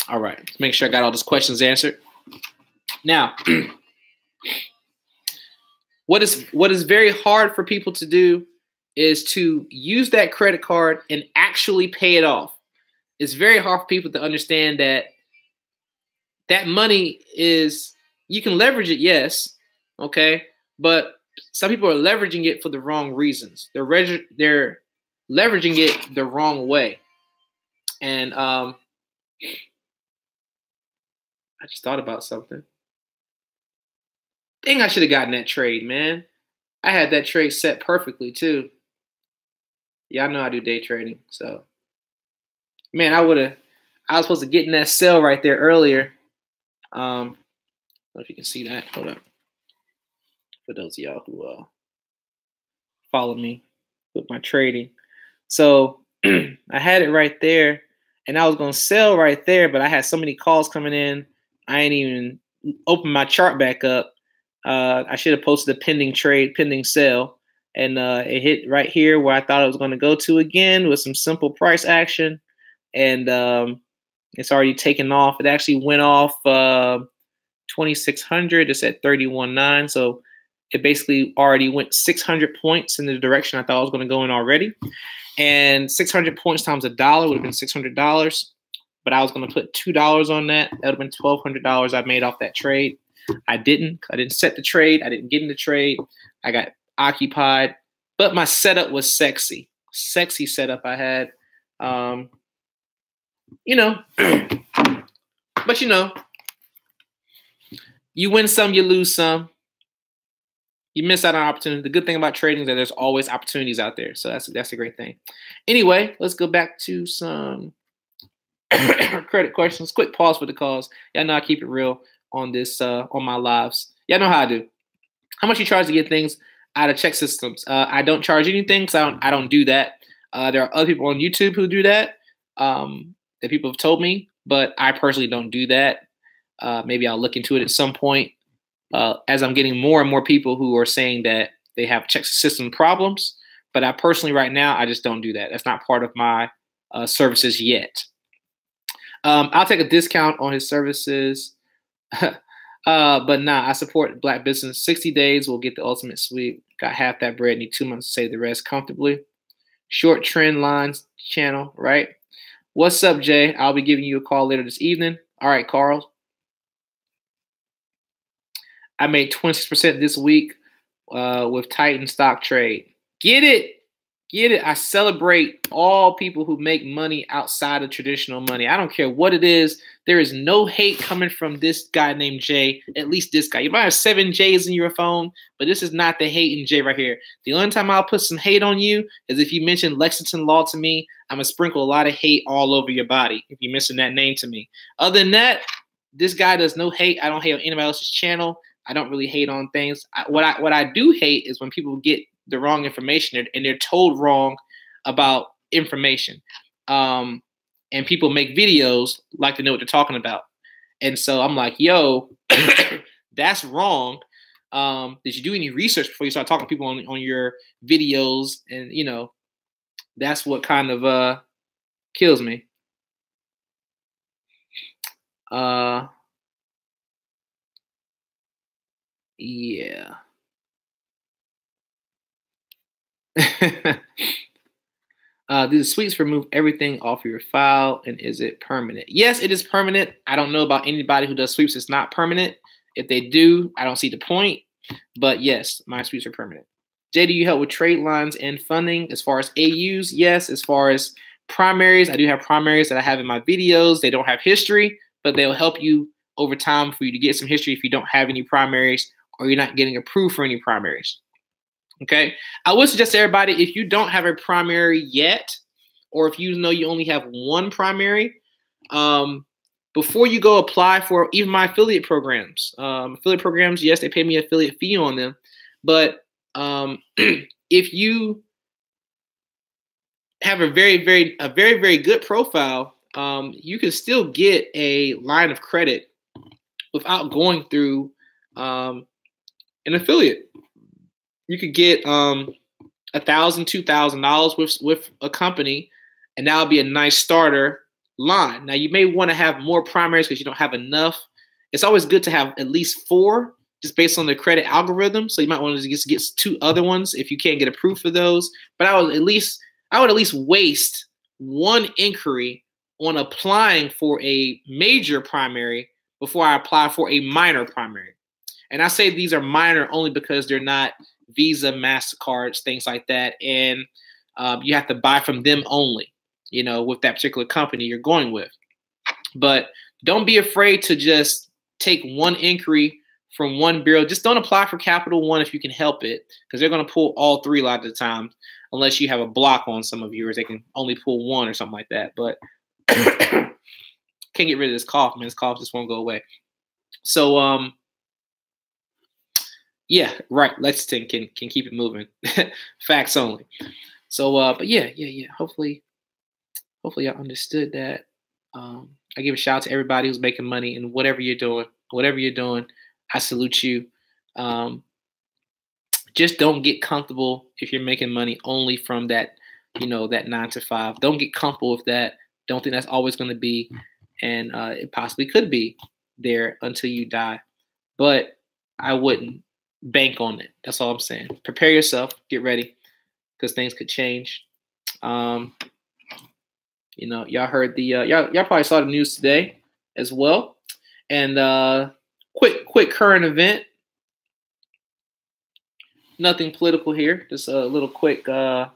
All right, let's make sure I got all those questions answered. Now, what is very hard for people to do is to use that credit card and actually pay it off. It's very hard for people to understand that that money is, you can leverage it, yes, okay, but some people are leveraging it for the wrong reasons. They're leveraging it the wrong way. And I just thought about something. Dang, I should have gotten that trade, man. I had that trade set perfectly too. Yeah, I know I do day trading, so man, I was supposed to get in that sell right there earlier. I don't know if you can see that. Hold up. For those of y'all who follow me with my trading. So I had it right there, and I was going to sell right there, but I had so many calls coming in. I ain't even opened my chart back up. I should have posted a pending trade, pending sell, and it hit right here where I thought it was going to go to again with some simple price action, and it's already taken off. It actually went off 2,600. It's at 31.9, so it basically already went 600 points in the direction I thought I was going to go in already. And 600 points times $1 would have been $600. But I was going to put $2 on that. That would have been $1,200 I made off that trade. I didn't. I didn't set the trade. I didn't get in the trade. I got occupied. But my setup was sexy. Sexy setup I had. You know. But you know. You win some, you lose some. You miss out on opportunity. The good thing about trading is that there's always opportunities out there. So that's a great thing. Anyway, let's go back to some credit questions. Quick pause for the calls. Y'all know I keep it real on this on my lives. Y'all know how I do. How much you charge to get things out of check systems? I don't charge anything because I don't do that. There are other people on YouTube who do that. That people have told me, but I personally don't do that. Maybe I'll look into it at some point. As I'm getting more and more people who are saying that they have check system problems. But I personally, right now, I just don't do that. That's not part of my services yet. I'll take a discount on his services. But nah, I support Black business. 60 days will get the ultimate sweep. Got half that bread. Need 2 months to save the rest comfortably. Short trend lines channel, right? What's up, Jay? I'll be giving you a call later this evening. All right, Carl. I made 26% this week with Titan stock trade. Get it. Get it. I celebrate all people who make money outside of traditional money. I don't care what it is. There is no hate coming from this guy named Jay, at least this guy. You might have 7 J's in your phone, but this is not the hate in Jay right here. The only time I'll put some hate on you is if you mention Lexington Law to me. I'm going to sprinkle a lot of hate all over your body if you mention that name to me. Other than that, this guy does no hate. I don't hate on anybody else's channel. I don't really hate on things. What I do hate is when people get the wrong information and they're told wrong about information. And people make videos like they know what they're talking about. And so I'm like, yo, that's wrong. Did you do any research before you start talking to people on your videos? And, you know, that's what kind of kills me. Yeah. Do the sweeps remove everything off your file, and is it permanent? Yes, it is permanent. I don't know about anybody who does sweeps. It's not permanent. If they do, I don't see the point. But yes, my sweeps are permanent. Jay, do you help with trade lines and funding as far as AUs? Yes. As far as primaries, I do have primaries that I have in my videos. They don't have history, but they'll help you over time for you to get some history if you don't have any primaries or you're not getting approved for any primaries. Okay. I would suggest to everybody, if you don't have a primary yet, or if you know you only have one primary, before you go apply for even my affiliate programs, yes, they pay me an affiliate fee on them. But if you have a very, very good profile, you can still get a line of credit without going through an affiliate. You could get $1,000, $2,000 with a company, and that would be a nice starter line. Now, you may want to have more primaries because you don't have enough. It's always good to have at least 4, just based on the credit algorithm. So you might want to just get 2 other ones if you can't get approved for those. But I would at least waste 1 inquiry on applying for a major primary before I apply for a minor primary. And I say these are minor only because they're not Visa, MasterCards, things like that. And you have to buy from them only, you know, with that particular company you're going with. But don't be afraid to just take 1 inquiry from 1 bureau. Just don't apply for Capital One if you can help it, because they're going to pull all 3 a lot of the time, unless you have a block on some of yours. They can only pull 1 or something like that. But can't get rid of this cough, man. This cough just won't go away. So, yeah, right. Lexington can keep it moving. Facts only. So, but yeah. Hopefully y'all understood that. I give a shout out to everybody who's making money and whatever you're doing. Whatever you're doing, I salute you. Just don't get comfortable if you're making money only from that, that 9 to 5. Don't get comfortable with that. Don't think that's always going to be, and it possibly could be there until you die. But I wouldn't bank on it. That's all I'm saying. Prepare yourself. Get ready, because things could change. Y'all heard the y'all probably saw the news today as well. And quick current event. Nothing political here. Just a little quick current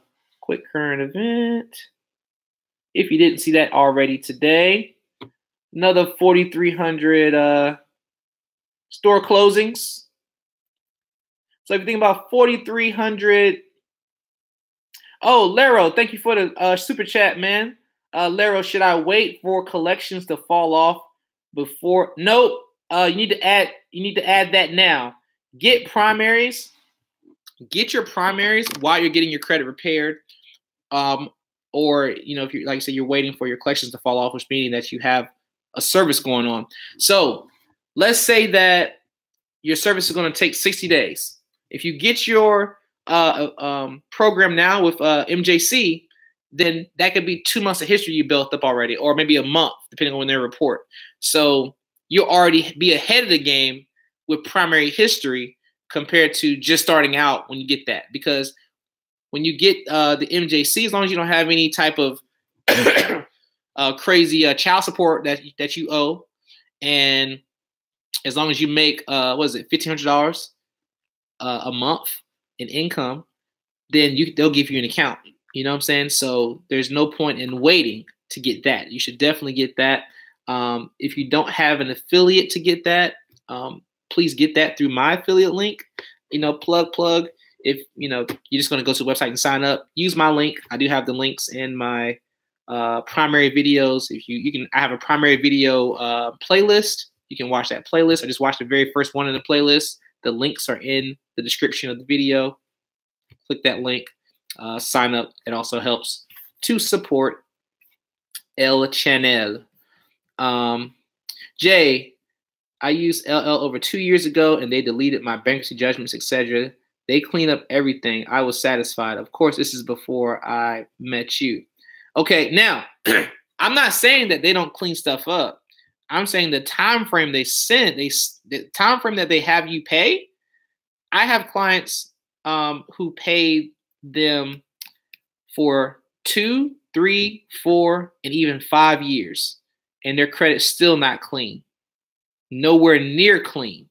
event. If you didn't see that already today, another 4,300 store closings. So if you think about 4,300. Oh, Lero, thank you for the super chat, man. Lero, should I wait for collections to fall off before? Nope. You need to add that now. Get primaries. Get your primaries while you're getting your credit repaired. Or if you, like I said, you're waiting for your collections to fall off, which meaning that you have a service going on. So let's say that your service is going to take 60 days. If you get your program now with MJC, then that could be 2 months of history you built up already, or maybe a month, depending on when they report. So you'll already be ahead of the game with primary history compared to just starting out when you get that. Because when you get the MJC, as long as you don't have any type of crazy child support that you owe, and as long as you make $1,500 a month in income, then they'll give you an account. You know what I'm saying? So there's no point in waiting to get that. You should definitely get that. If you don't have an affiliate to get that, please get that through my affiliate link. Plug. If you're just going to go to the website and sign up, use my link. I do have the links in my primary videos. If I have a primary video playlist. You can watch that playlist. I just watched the very first one in the playlist. The links are in the description of the video. Click that link. Sign up. It also helps to support El Channel. Jay, I used LL over 2 years ago, and they deleted my bankruptcy judgments, etc. They cleaned up everything. I was satisfied. Of course, this is before I met you. Okay, now, I'm not saying that they don't clean stuff up. I'm saying the time frame the time frame that they have you pay. I have clients who paid them for 2, 3, 4, and even 5 years, and their credit's still not clean. Nowhere near clean.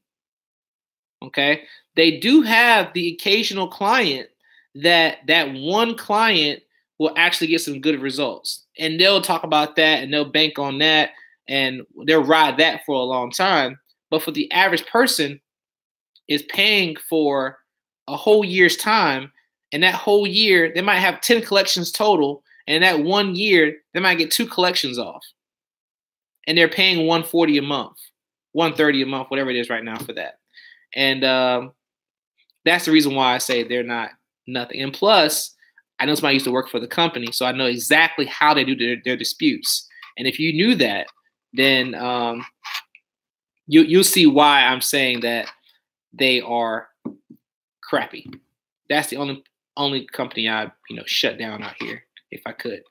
Okay? They do have the occasional client that one client will actually get some good results. And they'll talk about that, and they'll bank on that, and they'll ride that for a long time. But for the average person is paying for a whole year's time, and that whole year they might have 10 collections total, and that 1 year they might get 2 collections off. And they're paying $140 a month, $130 a month, whatever it is right now for that. And that's the reason why I say they're not nothing. And plus, I know somebody used to work for the company, so I know exactly how they do their disputes. And if you knew that, then you'll see why I'm saying that they are crappy. That's the only company I shut down out here if I could.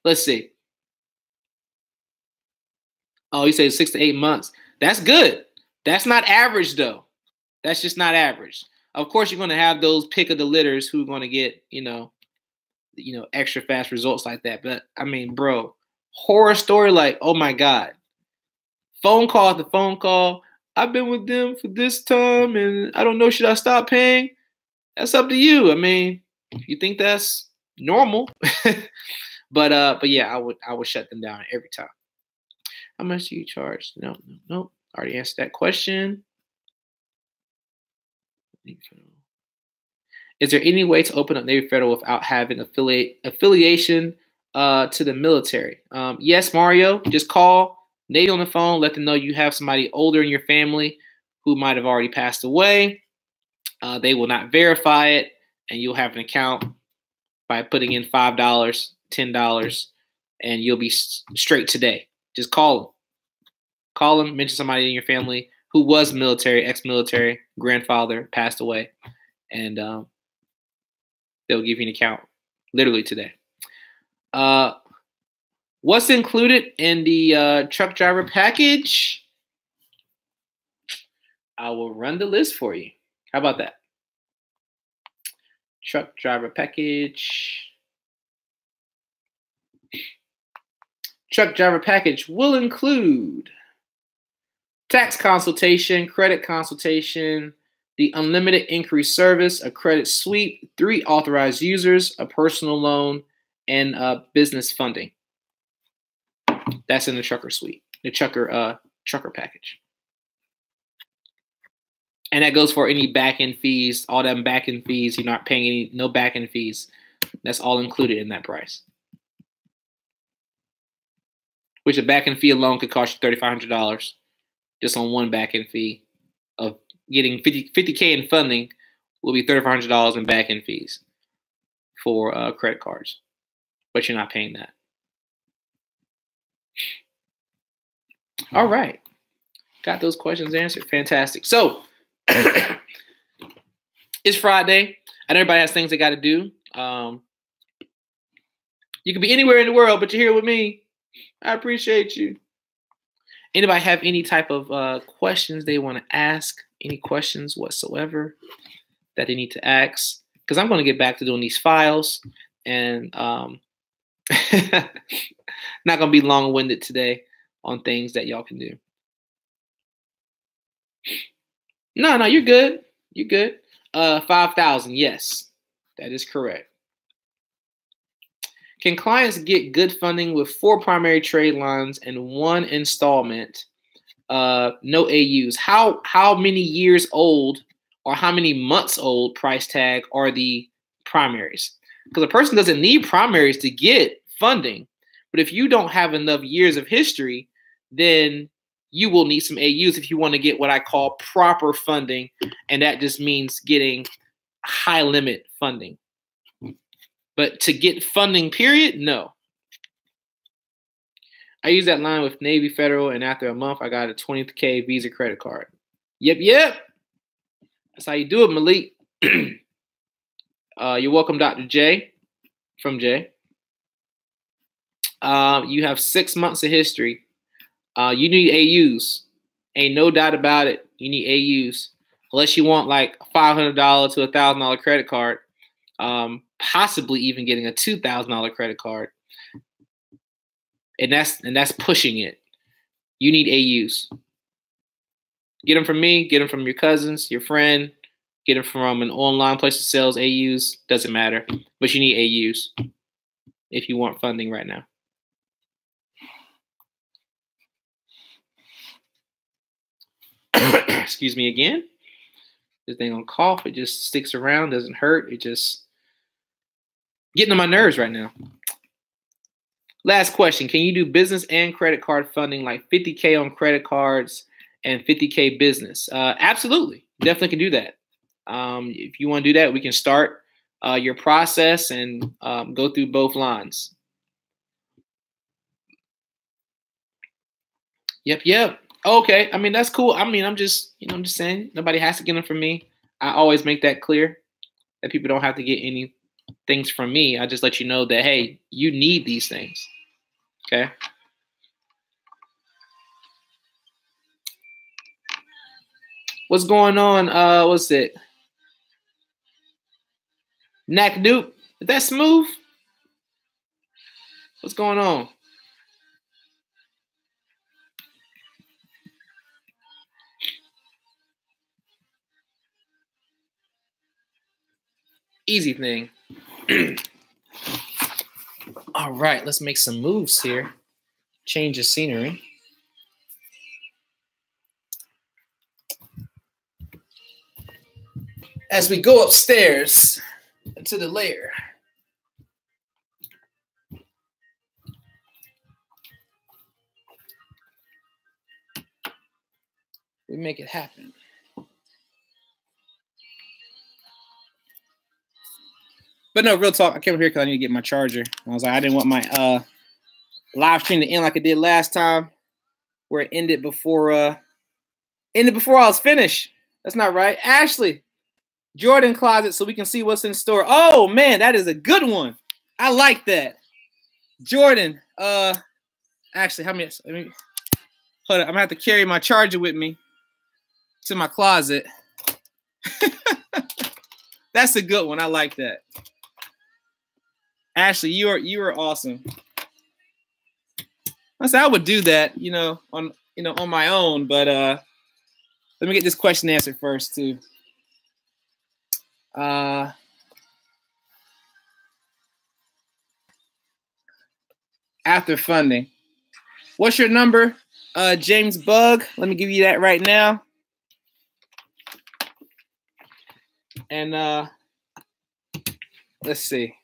Let's see. Oh, you say 6 to 8 months. That's good. That's not average though. That's just not average. Of course, you're going to have those pick of the litters who are going to get extra fast results like that. But I mean, bro, horror story like, oh my God, phone call after phone call. I've been with them for this time, and I don't know, should I stop paying? That's up to you. I mean, if you think that's normal, but yeah, I would shut them down every time. How much do you charge? No. I already answered that question. Is there any way to open up Navy Federal without having affiliation to the military? Yes, Mario. Just call Navy on the phone. Let them know you have somebody older in your family who might have already passed away. They will not verify it, and you'll have an account by putting in $5, $10, and you'll be straight today. Just call them. Call them, mention somebody in your family who was military, ex-military, grandfather, passed away, and they'll give you an account literally today. What's included in the truck driver package? I will run the list for you. How about that? Truck driver package. Truck driver package will include tax consultation, credit consultation, the unlimited inquiry service, a credit sweep, 3 authorized users, a personal loan, and business funding. That's in the trucker suite, the trucker package. And that goes for any back-end fees, all them back-end fees. You're not paying no back-end fees. That's all included in that price. Which a back-end fee alone could cost you $3,500 just on one back-end fee of getting 50K in funding will be $3,500 in back-end fees for credit cards. But you're not paying that. All right. Got those questions answered. Fantastic. So, it's Friday, and everybody has things they got to do. You could be anywhere in the world, but you're here with me. I appreciate you. Anybody have any type of questions they want to ask? Any questions whatsoever that they need to ask? Because I'm going to get back to doing these files, and not going to be long-winded today on things that y'all can do. No, you're good. You're good. 5,000, yes, that is correct. Can clients get good funding with 4 primary trade lines and 1 installment? No AUs. How many years old or how many months old price tag are the primaries? Because a person doesn't need primaries to get funding, but if you don't have enough years of history, then you will need some AUs if you want to get what I call proper funding, and that just means getting high limit funding. But to get funding, period, no. I use that line with Navy Federal, and after a month, I got a 20K Visa credit card. Yep. That's how you do it, Malik. You're welcome, Dr. J, from J. You have 6 months of history. You need AUs. Ain't no doubt about it. You need AUs. Unless you want like a $500 to a $1,000 credit card. Possibly even getting a $2,000 credit card. And that's pushing it. You need AUs. Get them from me, get them from your cousins, your friend, get them from an online place that sells AUs, doesn't matter. But you need AUs if you want funding right now. Excuse me again. This thing on cough, it just sticks around, doesn't hurt. It just getting on my nerves right now. Last question. Can you do business and credit card funding like 50K on credit cards and 50K business? Absolutely. Definitely can do that. If you want to do that, we can start your process and go through both lines. Yep. Okay. I mean, that's cool. I mean, I'm just saying nobody has to get them from me. I always make that clear that people don't have to get any things from me. I just let you know that, hey, you need these things. Okay. What's going on? What's it? Knack Dupe. Is that smooth? What's going on? Easy thing. All right, let's make some moves here. Change the scenery. As we go upstairs to the lair. We make it happen. But no, real talk. I came here because I need to get my charger. I was like, I didn't want my live stream to end like I did last time, where it ended before I was finished. That's not right. Ashley, Jordan closet, so we can see what's in store. Oh man, that is a good one. I like that. Jordan, actually, how many? Hold on, I'm gonna have to carry my charger with me to my closet. That's a good one. I like that. Ashley, you are awesome. I said I would do that, on my own, but let me get this question answered first too. After funding, what's your number, James Bug? Let me give you that right now. And let's see.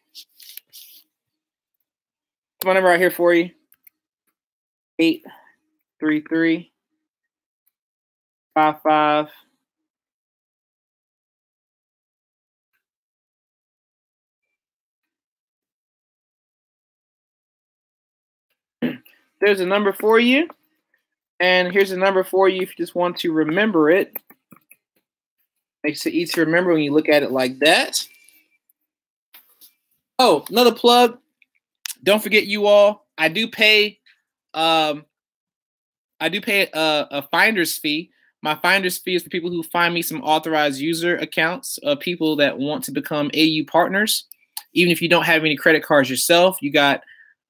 My number right here for you. 833 55 There's a number for you, and here's a number for you if you just want to remember it. Makes it easy to remember when you look at it like that. Oh, another plug. Don't forget, you all, I do pay a finder's fee. My finder's fee is for people who find me some authorized user accounts of people that want to become AU partners. Even if you don't have any credit cards yourself, you got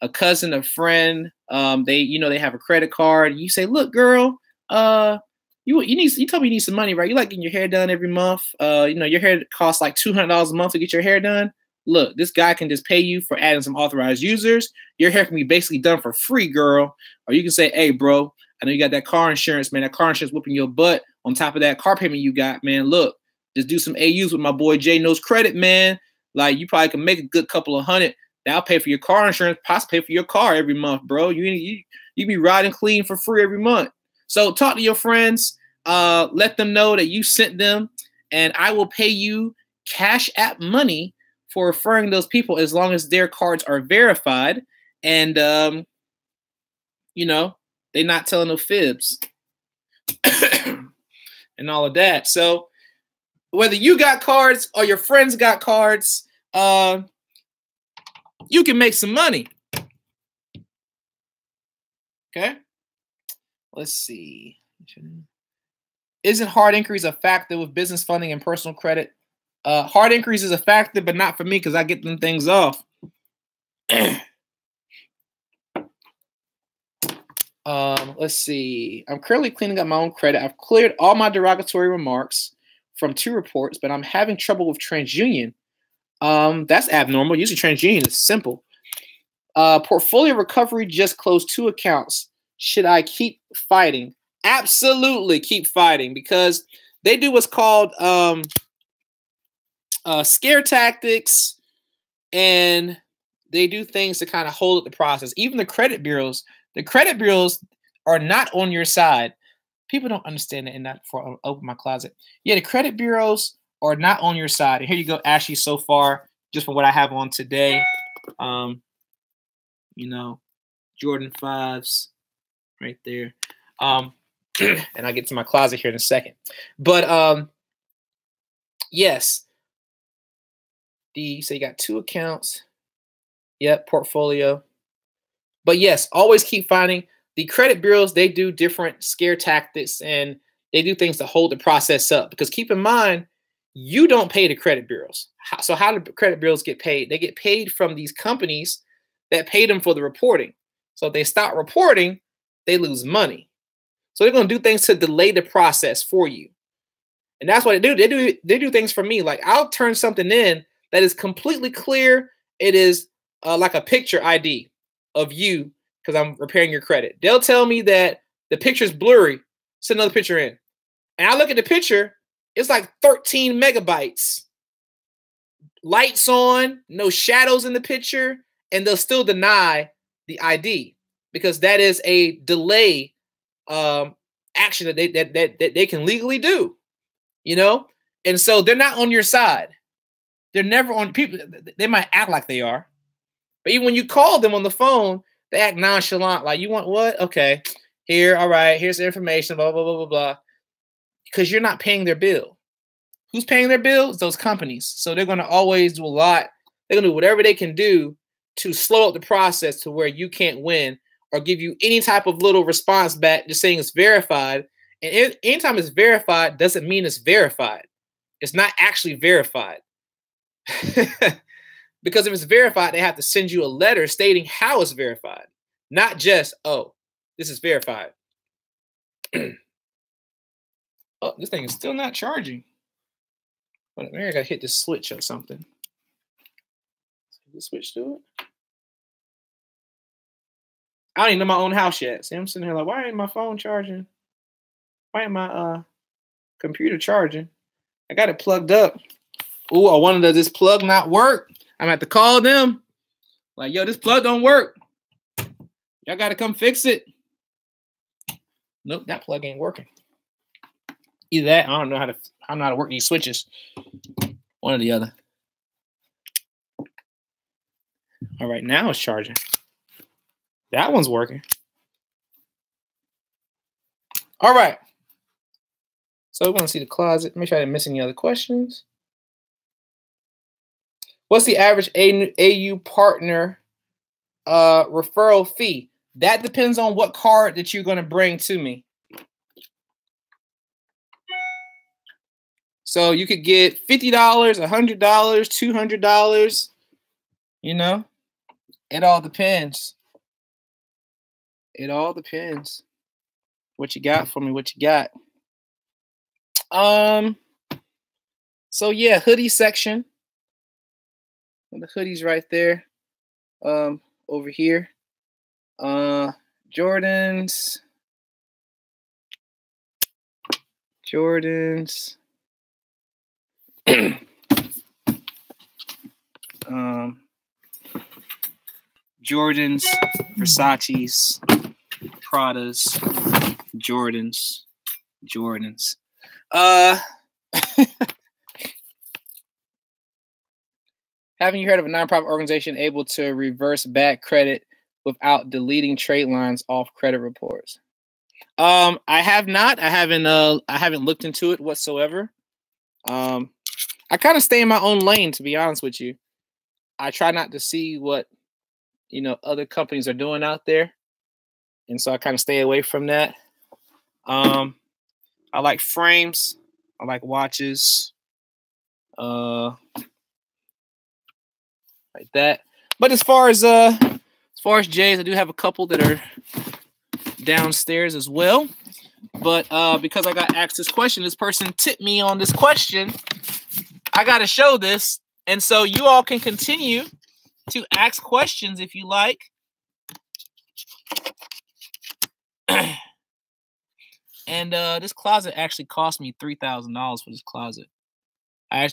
a cousin, a friend, they have a credit card. You say, look, girl, you told me you need some money, right? You like getting your hair done every month. Your hair costs like $200 a month to get your hair done. Look, this guy can just pay you for adding some authorized users. Your hair can be basically done for free, girl. Or you can say, hey, bro, I know you got that car insurance, man. That car insurance whooping your butt on top of that car payment you got, man. Look, just do some AUs with my boy Jay Knows Credit, man. Like, you probably can make a good couple of hundred. That'll pay for your car insurance, possibly pay for your car every month, bro. You be riding clean for free every month. So talk to your friends. Let them know that you sent them, and I will pay you Cash App money for referring those people as long as their cards are verified and, they're not telling no fibs and all of that. So whether you got cards or your friends got cards, you can make some money. Okay. Let's see. Isn't hard inquiries a factor with business funding and personal credit? Hard inquiries is a factor, but not for me because I get them things off. Let's see. I'm currently cleaning up my own credit. I've cleared all my derogatory remarks from 2 reports, but I'm having trouble with TransUnion. That's abnormal. Usually TransUnion is simple. Portfolio recovery just closed 2 accounts. Should I keep fighting? Absolutely keep fighting, because they do what's called scare tactics, and they do things to kind of hold up the process. Even the credit bureaus are not on your side. People don't understand that, and not before I open my closet. Yeah, the credit bureaus are not on your side. And here you go, Ashley, so far, just from what I have on today. Jordan 5s right there. And I'll get to my closet here in a second. But yes. You say you got 2 accounts. Yep, portfolio. But yes, always keep finding. The credit bureaus, they do different scare tactics, and they do things to hold the process up. Because keep in mind, you don't pay the credit bureaus. So how do credit bureaus get paid? They get paid from these companies that pay them for the reporting. So if they stop reporting, they lose money. So they're going to do things to delay the process for you. And that's what they do. They do things for me. Like, I'll turn something in that is completely clear. It is like a picture ID of you because I'm repairing your credit. They'll tell me that the picture's blurry. Send another picture in. And I look at the picture. It's like 13 megabytes. Lights on, no shadows in the picture, and they'll still deny the ID because that is a delay action that they can legally do, And so they're not on your side. They're never on people. They might act like they are, but even when you call them on the phone, They act nonchalant, like, you want what? Okay, here, all right, here's the information, blah, blah, blah, blah, blah. Because you're not paying their bill. Who's paying their bills? Those companies. So they're going to always do a lot. They're going to do whatever they can do to slow up the process to where you can't win or give you any type of little response back just saying it's verified. And anytime it's verified doesn't mean it's verified. It's not actually verified. Because if it's verified, they have to send you a letter stating how it's verified, not just, oh, this is verified. Oh, this thing is still not charging. But maybe I gotta hit the switch or something. The switch to it. I don't even know my own house yet. See, I'm sitting here like, why ain't my phone charging? Why ain't my computer charging? I got it plugged up. Ooh, I wonder, does this plug not work? I'm gonna have to call them. Like, yo, this plug don't work. Y'all gotta come fix it. Nope, that plug ain't working. Either that, I don't know how to work these switches. One or the other. All right, now it's charging. That one's working. All right. So we're going to see the closet. Make sure I didn't miss any other questions. What's the average AU partner referral fee? That depends on what card that you're going to bring to me. So you could get $50, $100, $200. You know, it all depends. It all depends. What you got for me? What you got? So yeah, hoodie section. The hoodies right there. Over here. Jordans. Jordans, Versace's, Pradas, Jordans. Haven't you heard of a nonprofit organization able to reverse bad credit without deleting trade lines off credit reports? I have not. I haven't looked into it whatsoever. I kind of stay in my own lane, to be honest with you. I try not to see what, you know, other companies are doing out there. And so I kind of stay away from that. I like frames. I like watches. Like that. But as far as J's, I do have a couple that are downstairs as well. But because I got asked this question, this person tipped me on this question. I got to show this. And so you all can continue to ask questions if you like. And this closet actually cost me $3,000 for this closet.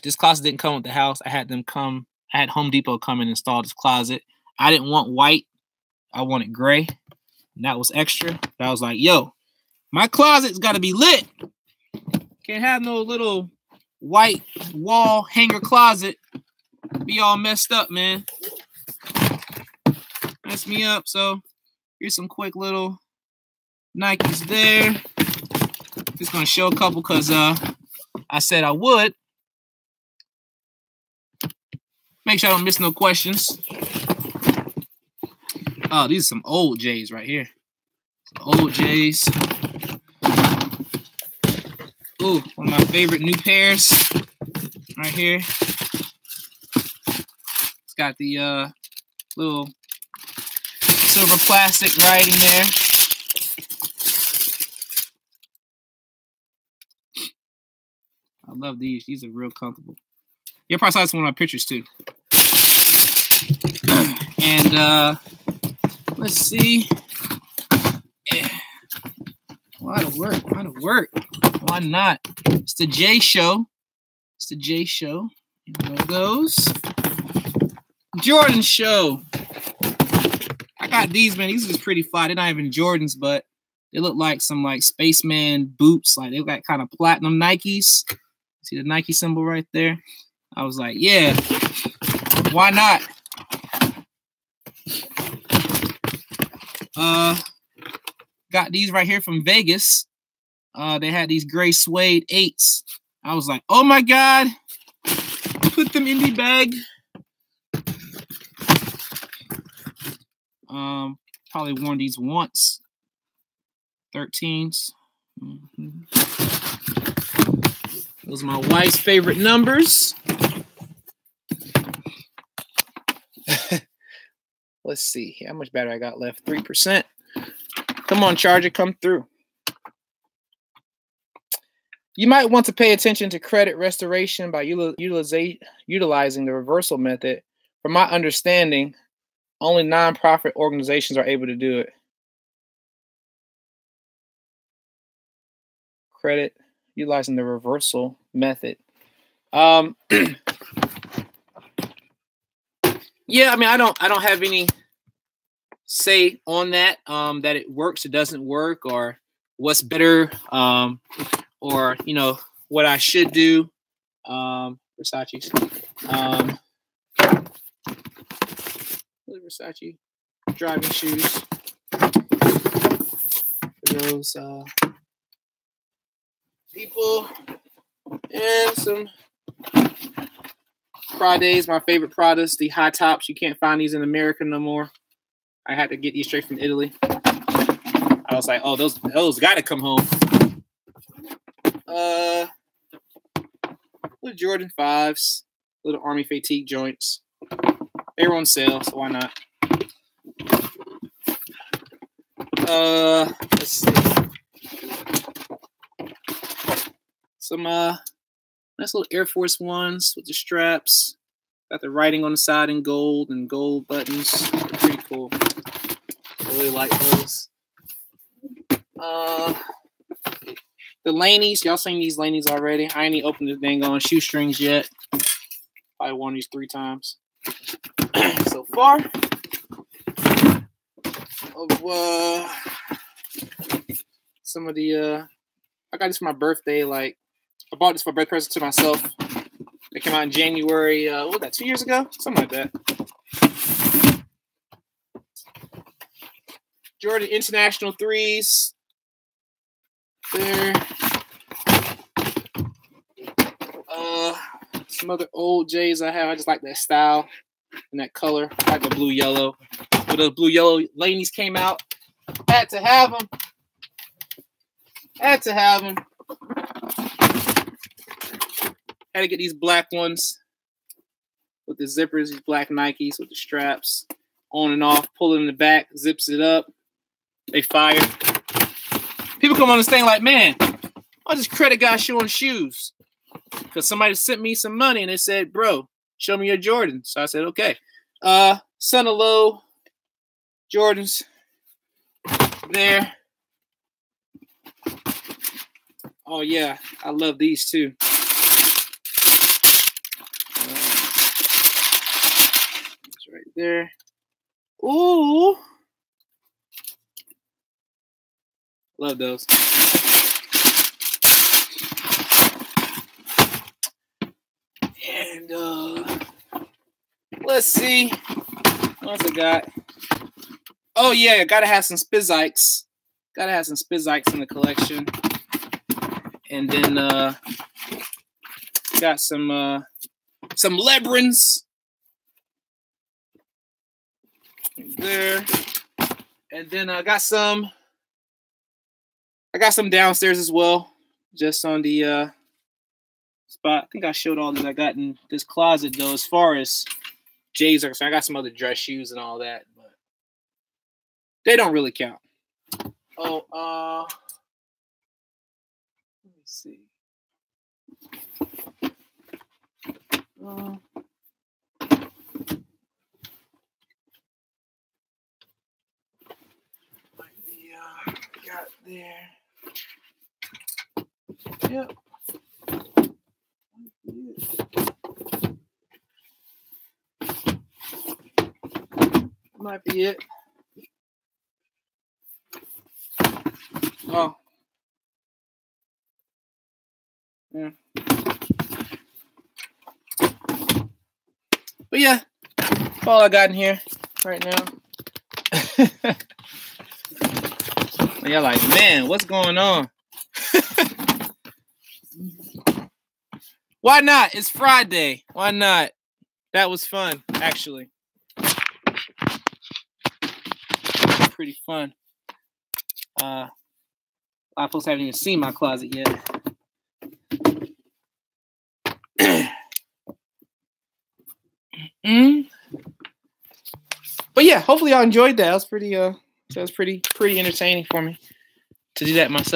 This closet didn't come with the house. I had Home Depot come and install this closet. I didn't want white. I wanted gray. And that was extra. But I was like, yo, my closet's got to be lit. Can't have no little white wall hanger closet. Be all messed up, man. Mess me up. So here's some quick little Nikes there. Just gonna show a couple because I said I would. Make sure I don't miss no questions. Oh, these are some old J's right here. Some old J's. Ooh, one of my favorite new pairs right here. It's got the little silver plastic writing there. I love these. These are real comfortable. You'll probably saw this in one of my pictures too. And let's see. Yeah. Why to work? Why not? It's the J Show. There it goes. Jordan Show. I got these, man. These are just pretty fly. They're not even Jordans, but they look like some like spaceman boots. Like they got kind of platinum Nikes. See the Nike symbol right there? I was like, yeah, why not? Got these right here from Vegas. They had these gray suede 8s. I was like, oh my God, put them in the bag. Probably worn these once. 13s. Those are my wife's favorite numbers. Let's see how much battery I got left. 3%. Come on, charger, come through. You might want to pay attention to credit restoration by utilizing the reversal method. From my understanding, only nonprofit organizations are able to do it. Credit utilizing the reversal method. Yeah, I mean, I don't have any say on that. That it works, it doesn't work, or what's better, or you know what I should do. Versace's. Versace driving shoes for those people, and some Pradas, my favorite Pradas, the high tops. You can't find these in America no more. I had to get these straight from Italy. I was like, oh, those got to come home. Little Jordan 5s, little Army fatigue joints. They were on sale, so why not? Let's see. Some nice little Air Force Ones with the straps. Got the writing on the side in gold and gold buttons. They're pretty cool. Really like those. The Laneys, y'all seen these Laneys already. I ain't even opened the dang on shoestrings yet. Probably worn these 3 times so far. Some of the I got this for my birthday. Like I bought this for a birthday present to myself. It came out in January. What was that? 2 years ago? Something like that. Jordan International 3s. There. Some other old J's I have. I just like that style and that color. I like the blue yellow. When those blue yellow Laneys came out, had to have them. Had to have them. Had to get these black ones with the zippers, these black Nikes with the straps on and off. Pull it in the back, zips it up. They fire. People come on this thing like, man, I just credit guy showing shoes. Because somebody sent me some money and they said, bro, show me your Jordans. So I said, okay. Son of Low Jordans. There. Oh, yeah. I love these too. It's right there. Ooh. Love those. And let's see. What else I got? Oh yeah, gotta have some Spizikes. Gotta have some Spizikes in the collection. And then got some Lebrons there. And then I got some downstairs as well, just on the spot. I think I showed all that I got in this closet though, as far as J's are concerned. I got some other dress shoes and all that, but they don't really count. Oh, let me see. Got there. Yep. Might be it. Oh. Yeah. But yeah, that's all I got in here right now. And y'all like, man, what's going on? Why not? It's Friday. Why not? That was fun, actually. Pretty fun. A lot of folks haven't even seen my closet yet. But yeah, hopefully y'all enjoyed that. That was pretty entertaining for me to do that myself.